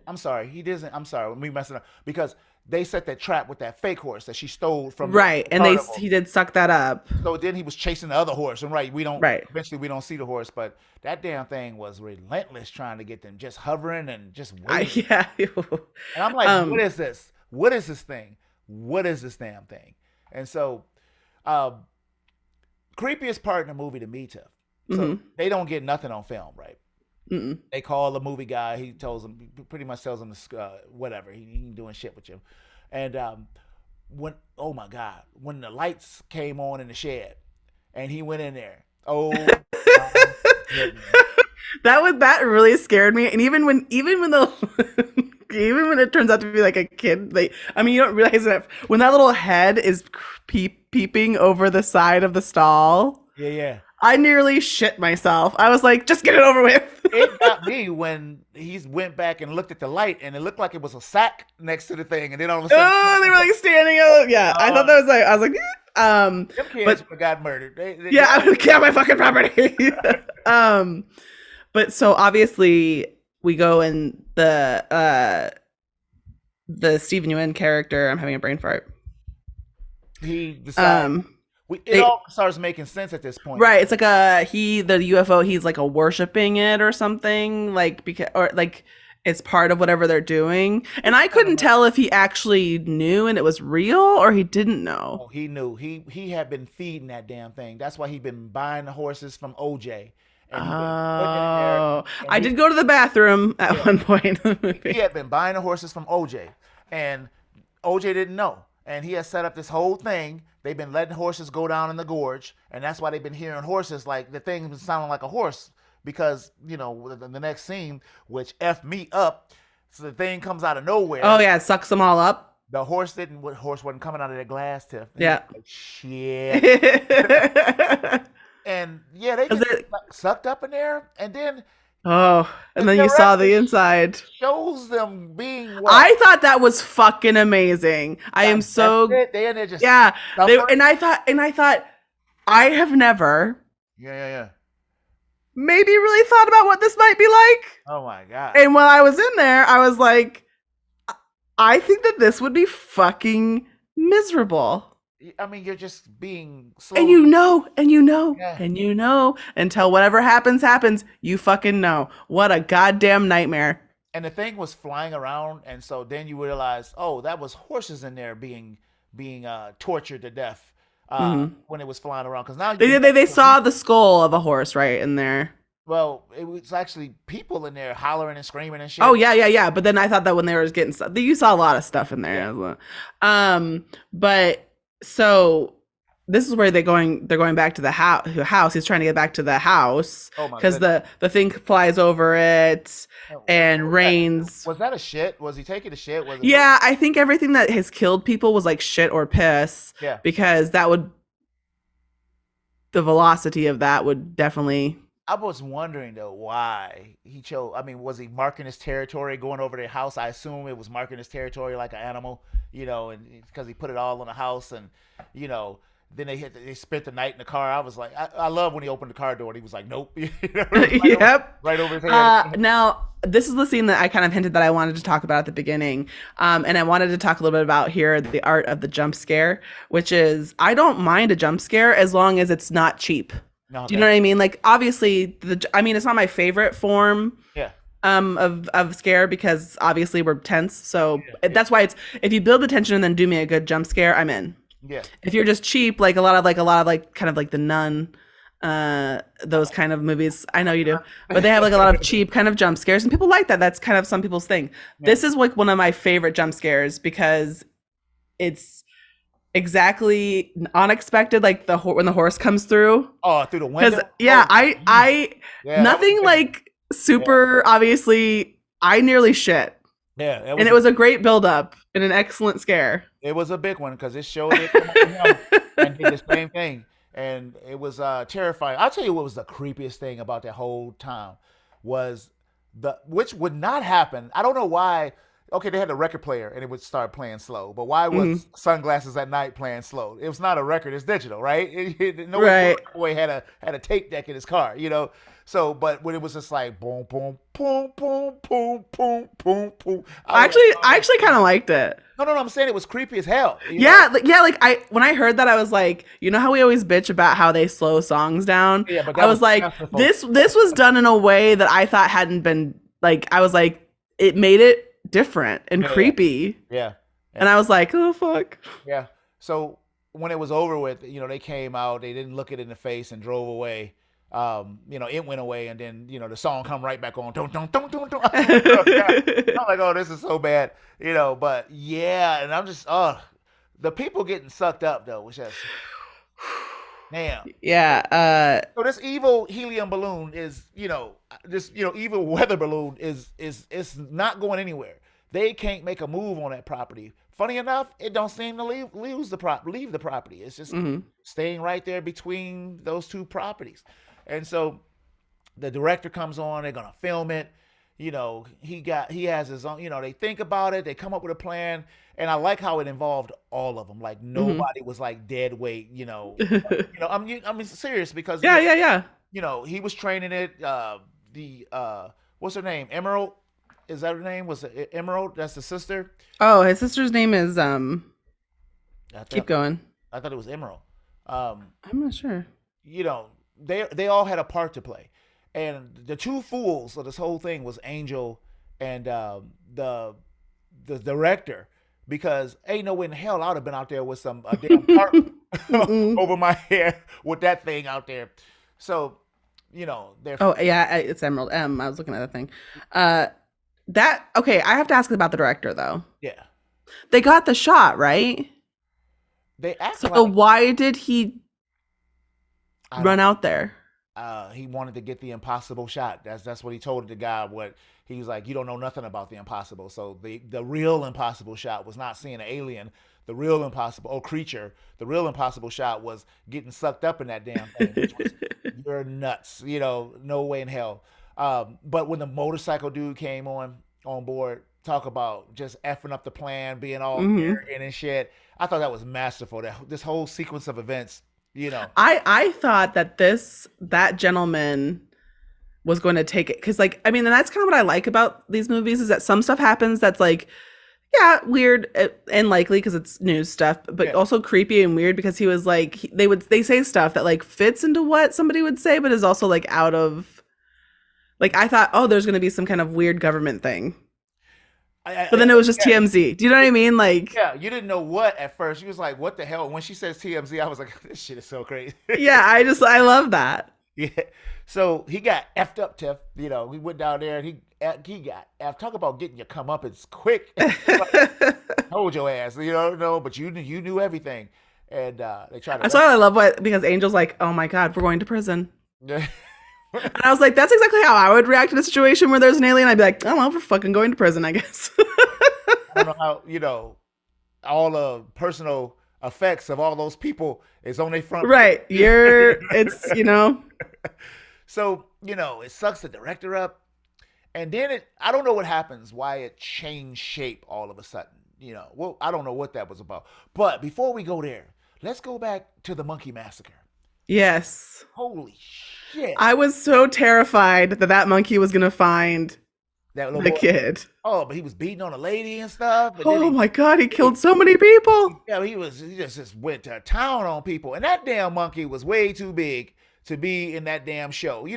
Speaker 1: I'm sorry, he doesn't. I'm sorry, we messing up because they set that trap with that fake horse that she stole from
Speaker 2: right, and he did suck that up.
Speaker 1: So then he was chasing the other horse, and eventually we don't see the horse, but that damn thing was relentless trying to get them, just hovering and just waiting.
Speaker 2: Yeah.
Speaker 1: And I'm like, what is this? What is this thing? What is this damn thing? And so, creepiest part in the movie to me, Tiff. So they don't get nothing on film, right?
Speaker 2: Mm-mm.
Speaker 1: They call the movie guy. He pretty much tells them whatever. He ain't doing shit with you. And when the lights came on in the shed, and he went in there. Oh, my goodness.
Speaker 2: that really scared me. And even when even when it turns out to be like a kid, you don't realize that when that little head is peeping over the side of the stall.
Speaker 1: Yeah.
Speaker 2: I nearly shit myself. I was like, just get it over with.
Speaker 1: It got me when he went back and looked at the light, and it looked like it was a sack next to the thing, and then all of a sudden,
Speaker 2: oh, they were like standing up. Yeah, I thought that was like, I was like,
Speaker 1: them kids got murdered.
Speaker 2: I would get my fucking property. But so obviously we go in the the Steven Yeun character. I'm having a brain fart.
Speaker 1: He decided
Speaker 2: Um,
Speaker 1: it
Speaker 2: they
Speaker 1: all starts making sense at this point.
Speaker 2: right. It's like the UFO. He's like a worshiping it or something. Like because or like it's part of whatever they're doing. And I couldn't tell if he actually knew and it was real or he didn't know.
Speaker 1: Oh, he knew. He had been feeding that damn thing. That's why he been buying the horses from OJ, and he been putting it in there.
Speaker 2: Oh,
Speaker 1: And
Speaker 2: I did go to the bathroom at
Speaker 1: yeah,
Speaker 2: one point in the
Speaker 1: he
Speaker 2: movie.
Speaker 1: had been buying the horses from OJ, and OJ didn't know. And he had set up this whole thing. They've been letting horses go down in the gorge, and that's why they've been hearing horses like the thing's been sounding like a horse because the next scene, which effed me up. So the thing comes out of
Speaker 2: Oh
Speaker 1: nowhere.
Speaker 2: yeah, it sucks them all up.
Speaker 1: The horse didn't. What horse wasn't coming out of that glass tip? And
Speaker 2: Yeah.
Speaker 1: like, shit.
Speaker 2: Because
Speaker 1: And yeah, they get sucked up in there, and then
Speaker 2: oh,
Speaker 1: the
Speaker 2: and then you saw
Speaker 1: director
Speaker 2: the inside.
Speaker 1: shows them being what?
Speaker 2: I thought that was fucking amazing. I am
Speaker 1: That's
Speaker 2: so
Speaker 1: it. They in there just
Speaker 2: yeah.
Speaker 1: suffering.
Speaker 2: And I thought I have never
Speaker 1: Yeah.
Speaker 2: maybe really thought about what this might be like.
Speaker 1: Oh my god.
Speaker 2: And when I was in there, I was like, I think that this would be fucking miserable.
Speaker 1: I mean, you're just being slow.
Speaker 2: And you know,
Speaker 1: Yeah.
Speaker 2: and you know, until whatever happens, you fucking know. What a goddamn nightmare.
Speaker 1: And the thing was flying around, and so then you realize, oh, that was horses in there being tortured to death when it was flying around. Because now
Speaker 2: They saw the skull of a horse right in there.
Speaker 1: well, it was actually people in there hollering and screaming and shit.
Speaker 2: Oh yeah. But then I thought that when they were getting stuff, you saw a lot of stuff in there.
Speaker 1: Yeah.
Speaker 2: But so this is where they're going back to the house. He's trying to get back to the house
Speaker 1: Oh my
Speaker 2: because
Speaker 1: goodness.
Speaker 2: the thing flies over it and rains.
Speaker 1: Was that a shit? Was he taking a shit? Was it
Speaker 2: Yeah, I think everything that has killed people was like shit or piss.
Speaker 1: Yeah.
Speaker 2: Because the velocity of that would definitely.
Speaker 1: I was wondering though why he chose. I mean, was he marking his territory going over their house? I assume it was marking his territory like an animal, and because he put it all in the house, and you know, then they spent the night in the car. I was like, I love when he opened the car door and he was like, nope,
Speaker 2: Yep.
Speaker 1: right over his head.
Speaker 2: Now, this is the scene that I kind of hinted that I wanted to talk about at the beginning. And I wanted to talk a little bit about here the art of the jump scare, which is I don't mind a jump scare as long as it's not cheap.
Speaker 1: No,
Speaker 2: Do you know what I mean? Like, obviously, it's not my favorite form
Speaker 1: yeah,
Speaker 2: of scare because obviously we're tense. So that's why if you build the tension and then do me a good jump scare, I'm in.
Speaker 1: yeah.
Speaker 2: If you're just cheap, like a lot of kind of like The Nun, those kind of movies, I know you do, but they have like a lot of cheap kind of jump scares and people like that. That's kind of some people's thing.
Speaker 1: Yeah.
Speaker 2: This is like one of my favorite jump scares because it's exactly unexpected, like when the horse comes through.
Speaker 1: Oh, through the window.
Speaker 2: Yeah,
Speaker 1: Oh,
Speaker 2: I
Speaker 1: yeah,
Speaker 2: nothing like super obviously. I nearly shit,
Speaker 1: yeah,
Speaker 2: and it was a great build up and an excellent scare.
Speaker 1: It was a big one because it showed it come up to him and did the same thing, and it was terrifying. I'll tell you what was the creepiest thing about that whole time was which would not happen. I don't know why. Okay, they had a record player and it would start playing slow, but why was Sunglasses at Night playing slow? It was not a record; it's digital, right? No boy had a tape deck in his car, So, but when it was just like boom, boom, boom, boom, boom, boom, boom, boom.
Speaker 2: I actually kind of liked it.
Speaker 1: No, I'm saying it was creepy as hell.
Speaker 2: Yeah, like when I heard that, I was like, you know how we always bitch about how they slow songs down?
Speaker 1: Yeah, but
Speaker 2: I was like, this was done in a way that I thought hadn't been like. I was like, it made it different and creepy.
Speaker 1: Yeah.
Speaker 2: And I was like, oh fuck.
Speaker 1: Yeah. So when it was over with, they came out, they didn't look it in the face and drove away. It went away, and then the song come right back on. Don't. I'm like, oh, this is so bad, But yeah, and I'm just, the people getting sucked up though, which is, damn.
Speaker 2: Yeah.
Speaker 1: So this evil helium balloon is, this evil weather balloon is not going anywhere. They can't make a move on that property. Funny enough, it don't seem to leave the property. It's just staying right there between those two properties. And so the director comes on, they're gonna film it. He has his own, they think about it, they come up with a plan, and I like how it involved all of them. Like nobody was like dead weight, I'm serious because
Speaker 2: yeah.
Speaker 1: he was training it. What's her name? Emerald. Is that her name? Was it Emerald? That's the sister.
Speaker 2: Oh, his sister's name is
Speaker 1: I
Speaker 2: keep
Speaker 1: thought
Speaker 2: going.
Speaker 1: I thought it was Emerald. Um,
Speaker 2: I'm not sure.
Speaker 1: you know, they all had a part to play, and the two fools of this whole thing was Angel and the director, because ain't no way in hell I'd have been out there with some a damn tarp
Speaker 2: Mm-mm.
Speaker 1: over my hair with that thing out there. So, they're
Speaker 2: Oh yeah, it's Emerald M. I was looking at the thing. Uh, that okay. I have to ask about the director though.
Speaker 1: yeah,
Speaker 2: They got the shot right.
Speaker 1: they act
Speaker 2: So
Speaker 1: like
Speaker 2: why did he
Speaker 1: I
Speaker 2: run
Speaker 1: don't.
Speaker 2: out there?
Speaker 1: He wanted to get the impossible shot. That's what he told the guy. What he was like, you don't know nothing about the impossible. So the real impossible shot was not seeing an alien. The real impossible creature. The real impossible shot was getting sucked up in that damn thing, which was you're nuts. No way in hell. But when the motorcycle dude came on board, talk about just effing up the plan, being all
Speaker 2: Hmm.
Speaker 1: arrogant and shit. I thought that was masterful. That this whole sequence of events. You know,
Speaker 2: I thought that that gentleman was going to take it because like I mean and that's kind of what I like about these movies is that some stuff happens that's like yeah weird and likely because it's news stuff but
Speaker 1: yeah.
Speaker 2: also creepy and weird because he was like they say stuff that like fits into what somebody would say but is also like out of like I thought oh there's going to be some kind of weird government thing but then it was just
Speaker 1: Yeah,
Speaker 2: TMZ. Do you know what I mean? Like
Speaker 1: yeah, you didn't know what at first. You was like, "What the hell?" And when she says TMZ, I was like, "This shit is so crazy."
Speaker 2: yeah, I love that.
Speaker 1: Yeah. So he got effed up, Tiff. We went down there and he got effed. Talk about getting your comeuppance quick. Hold your ass. No, but you knew everything, and they tried to
Speaker 2: That's why I love what because Angel's like, oh my god, we're going to prison.
Speaker 1: arrest.
Speaker 2: And I was like, that's exactly how I would react in a situation where there's an alien. I'd be like, oh well, we're fucking going to prison, I guess.
Speaker 1: I don't know how all the personal effects of all those people is on their front.
Speaker 2: Right. It's.
Speaker 1: So it sucks the director up. And then I don't know what happens, why it changed shape all of a sudden. Well, I don't know what that was about. But before we go there, let's go back to the monkey massacre.
Speaker 2: Yes.
Speaker 1: Holy shit.
Speaker 2: I was so terrified that monkey was going to find
Speaker 1: That little
Speaker 2: the
Speaker 1: boy.
Speaker 2: kid.
Speaker 1: Oh, but he was beating on a lady and stuff. But
Speaker 2: Oh my God, he killed so many people.
Speaker 1: yeah, he just went to town on people. And that damn monkey was way too big to be in that damn show.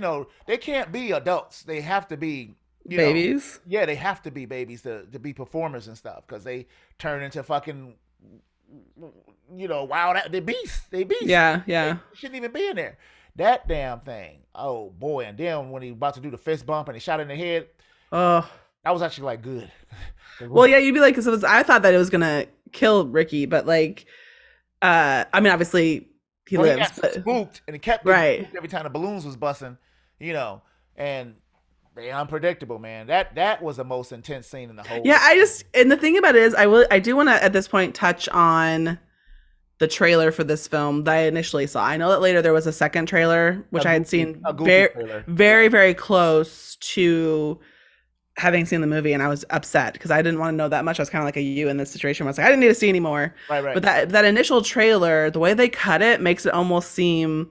Speaker 1: They can't be adults. They have to be
Speaker 2: Babies.
Speaker 1: Yeah, they have to be babies to be performers and stuff because they turn into fucking, wild. They beasts. They beasts.
Speaker 2: Yeah,
Speaker 1: They
Speaker 2: yeah.
Speaker 1: shouldn't even be in there. That damn thing. Oh boy! And then when he about to do the fist bump and he shot in the head,
Speaker 2: Oh.
Speaker 1: that was actually like good.
Speaker 2: Well, yeah, you'd be like, because I thought that it was going to kill Ricky, but like, I mean, obviously he
Speaker 1: Well,
Speaker 2: lives.
Speaker 1: he got
Speaker 2: But,
Speaker 1: spooked and he kept getting
Speaker 2: right.
Speaker 1: spooked every time the balloons was busting, and they unpredictable, man. That was the most intense scene in the whole.
Speaker 2: Yeah, and the thing about it is, I do want to at this point touch on the trailer for this film that I initially saw. I know that later there was a second trailer, which I had seen
Speaker 1: a goofy
Speaker 2: very,
Speaker 1: trailer.
Speaker 2: very, very close to having seen the movie, and I was upset because I didn't want to know that much. I was kind of like a you in this situation. Where I was like, I didn't need to see anymore.
Speaker 1: Right.
Speaker 2: But that initial trailer, the way they cut it, makes it almost seem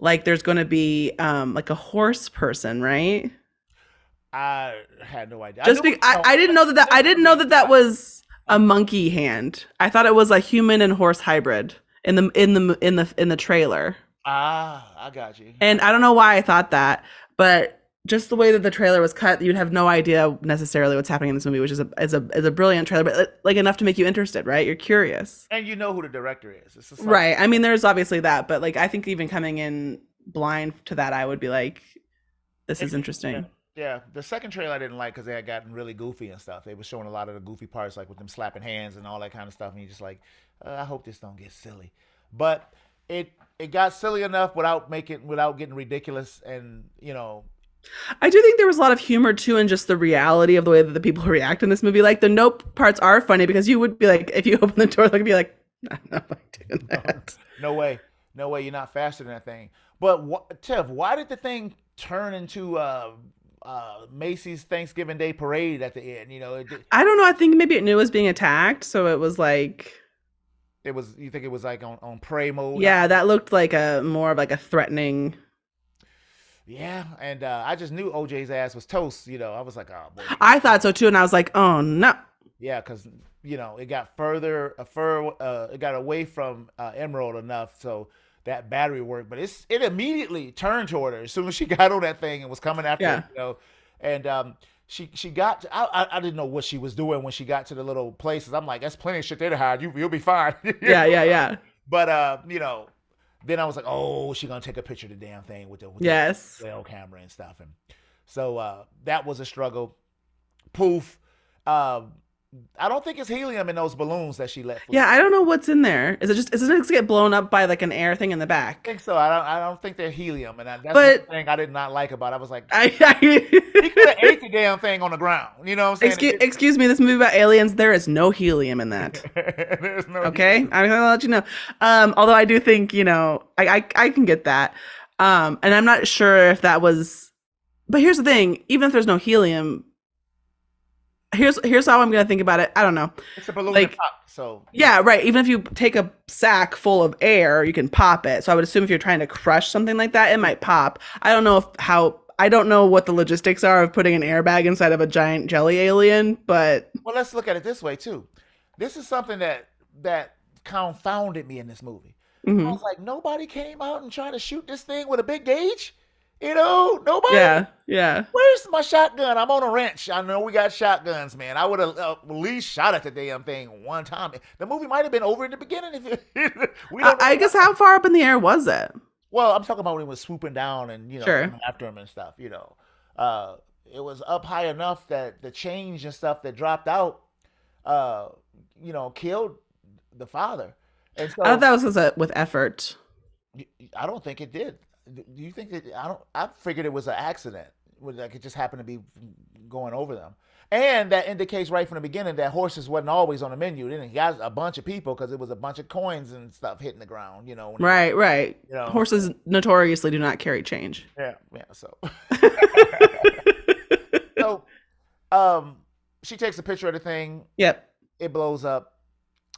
Speaker 2: like there's going to be like a horse person, right?
Speaker 1: I had no idea.
Speaker 2: Just because I didn't know that I didn't know that was a monkey hand. I thought it was a human and horse hybrid in the trailer.
Speaker 1: I got you.
Speaker 2: And I don't know why I thought that, but just the way that the trailer was cut, you'd have no idea necessarily what's happening in this movie, which is a brilliant trailer, but like enough to make you interested, right? You're curious,
Speaker 1: And you know who the director is. It's just like,
Speaker 2: right? I mean, there's obviously that, but like I think even coming in blind to that, I would be like, this is interesting.
Speaker 1: Yeah, the second trailer I didn't like because they had gotten really goofy and stuff. They were showing a lot of the goofy parts, like with them slapping hands and all that kind of stuff. And you're just like, I hope this don't get silly. But it got silly enough without getting ridiculous. And
Speaker 2: I do think there was a lot of humor too in just the reality of the way that the people react in this movie. Like the nope parts are funny because you would be like, if you open the door, they'd be like, I'm not doing that.
Speaker 1: no way, you're not faster than that thing. But Tiff, why did the thing turn into Macy's Thanksgiving Day parade at the end?
Speaker 2: I don't know. I think maybe it knew it was being attacked, so it was like.
Speaker 1: It was. You think it was like on prey mode?
Speaker 2: Yeah, that looked like more of like a threatening.
Speaker 1: Yeah, and I just knew OJ's ass was toast. I was like, oh boy.
Speaker 2: I thought so too, and I was like, oh no.
Speaker 1: Yeah, because it got it got away from Emerald enough so that battery worked, but it immediately turned toward her as soon as she got on that thing and was coming after her. And she got I didn't know what she was doing when she got to the little places. I'm like, that's plenty of shit there to hide. You'll be fine.
Speaker 2: Yeah.
Speaker 1: But then I was like, oh, she gonna take a picture of the damn thing with the well camera and stuff, and so that was a struggle. Poof. I don't think it's helium in those balloons that she let fly.
Speaker 2: Yeah, I don't know what's in there. Is it to get blown up by like an air thing in the back?
Speaker 1: I think so. I don't think they're helium, and that's the thing I did not like about it. I was like, he could have ate the damn thing on the ground. You know what I'm saying?
Speaker 2: Excuse me, this movie about aliens, there is no helium in that.
Speaker 1: There's no
Speaker 2: okay?
Speaker 1: helium.
Speaker 2: I'm gonna let you know. Although I do think, I can get that. And I'm not sure if that was, but here's the thing, even if there's no helium, here's how I'm gonna think about it. I don't know.
Speaker 1: It's a balloon that pops, so
Speaker 2: yeah, right. Even if you take a sack full of air, you can pop it. So I would assume if you're trying to crush something like that, it might pop. I don't know what the logistics are of putting an airbag inside of a giant jelly alien, but
Speaker 1: well, let's look at it this way too. This is something that confounded me in this movie.
Speaker 2: Mm-hmm.
Speaker 1: I was like, nobody came out and tried to shoot this thing with a big gauge. Nobody.
Speaker 2: Yeah.
Speaker 1: Where's my shotgun? I'm on a wrench. I know we got shotguns, man. I would have at least shot at the damn thing one time. The movie might have been over in the beginning.
Speaker 2: I guess how far up in the air was it?
Speaker 1: Well, I'm talking about when it was swooping down and
Speaker 2: sure.
Speaker 1: after him and stuff. It was up high enough that the change and stuff that dropped out, killed the father. And so
Speaker 2: I thought that was with effort.
Speaker 1: I don't think it did. Do you think that I figured it was an accident. Like it just happened to be going over them. And that indicates right from the beginning that horses wasn't always on the menu. Then he got a bunch of people because it was a bunch of coins and stuff hitting the ground,
Speaker 2: Right. Horses notoriously do not carry change.
Speaker 1: Yeah, so. She takes a picture of the thing.
Speaker 2: Yep.
Speaker 1: It blows up.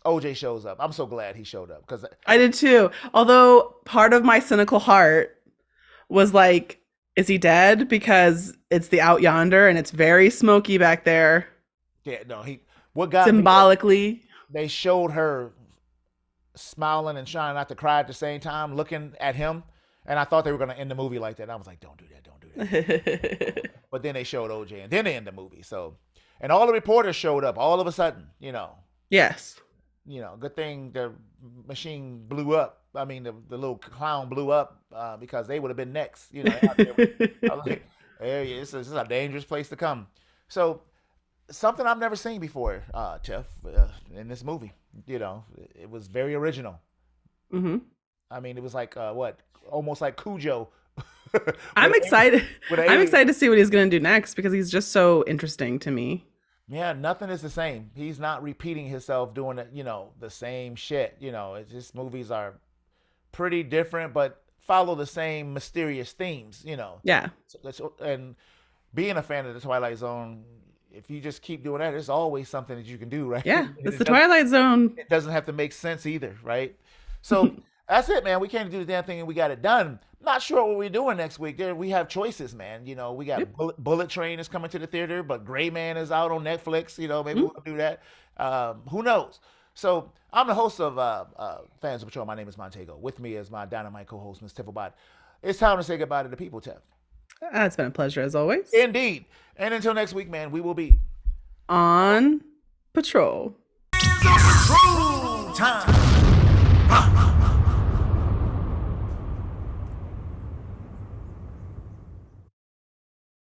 Speaker 1: OJ shows up. I'm so glad he showed up because
Speaker 2: I did too. Although part of my cynical heart was like, is he dead? Because it's the Out Yonder and it's very smoky back there.
Speaker 1: Yeah, no, what got
Speaker 2: symbolically.
Speaker 1: They showed her smiling and trying not to cry at the same time, looking at him, and I thought they were going to end the movie like that. And I was like, don't do that. But then they showed OJ, and then they end the movie. So, and all the reporters showed up all of a sudden.
Speaker 2: Yes.
Speaker 1: Good thing the machine blew up. I mean, the little clown blew up because they would have been next. I was like, hey, this is a dangerous place to come. So, something I've never seen before, Tiff, in this movie. It was very original.
Speaker 2: Mm-hmm.
Speaker 1: I mean, it was like almost like Cujo.
Speaker 2: I'm excited. I'm excited to see what he's going to do next because he's just so interesting to me.
Speaker 1: Yeah, nothing is the same. He's not repeating himself doing it, the same shit. It's just movies are pretty different, but follow the same mysterious themes,
Speaker 2: Yeah.
Speaker 1: And being a fan of the Twilight Zone, if you just keep doing that, there's always something that you can do, right?
Speaker 2: Yeah, it's the Twilight Zone.
Speaker 1: It doesn't have to make sense either, right? So that's it, man. We came to do the damn thing and we got it done. Not sure what we're doing next week. We have choices, man. We got Bullet Train is coming to the theater, but Gray Man is out on Netflix. Maybe we'll do that. Who knows? So I'm the host of Fans of Patrol. My name is Montego. With me is my dynamite co-host, Ms. Tifflebot. It's time to say goodbye to the people, Tiff.
Speaker 2: It's been a pleasure as always.
Speaker 1: Indeed. And until next week, man, we will be
Speaker 2: on patrol.
Speaker 1: Patrol time.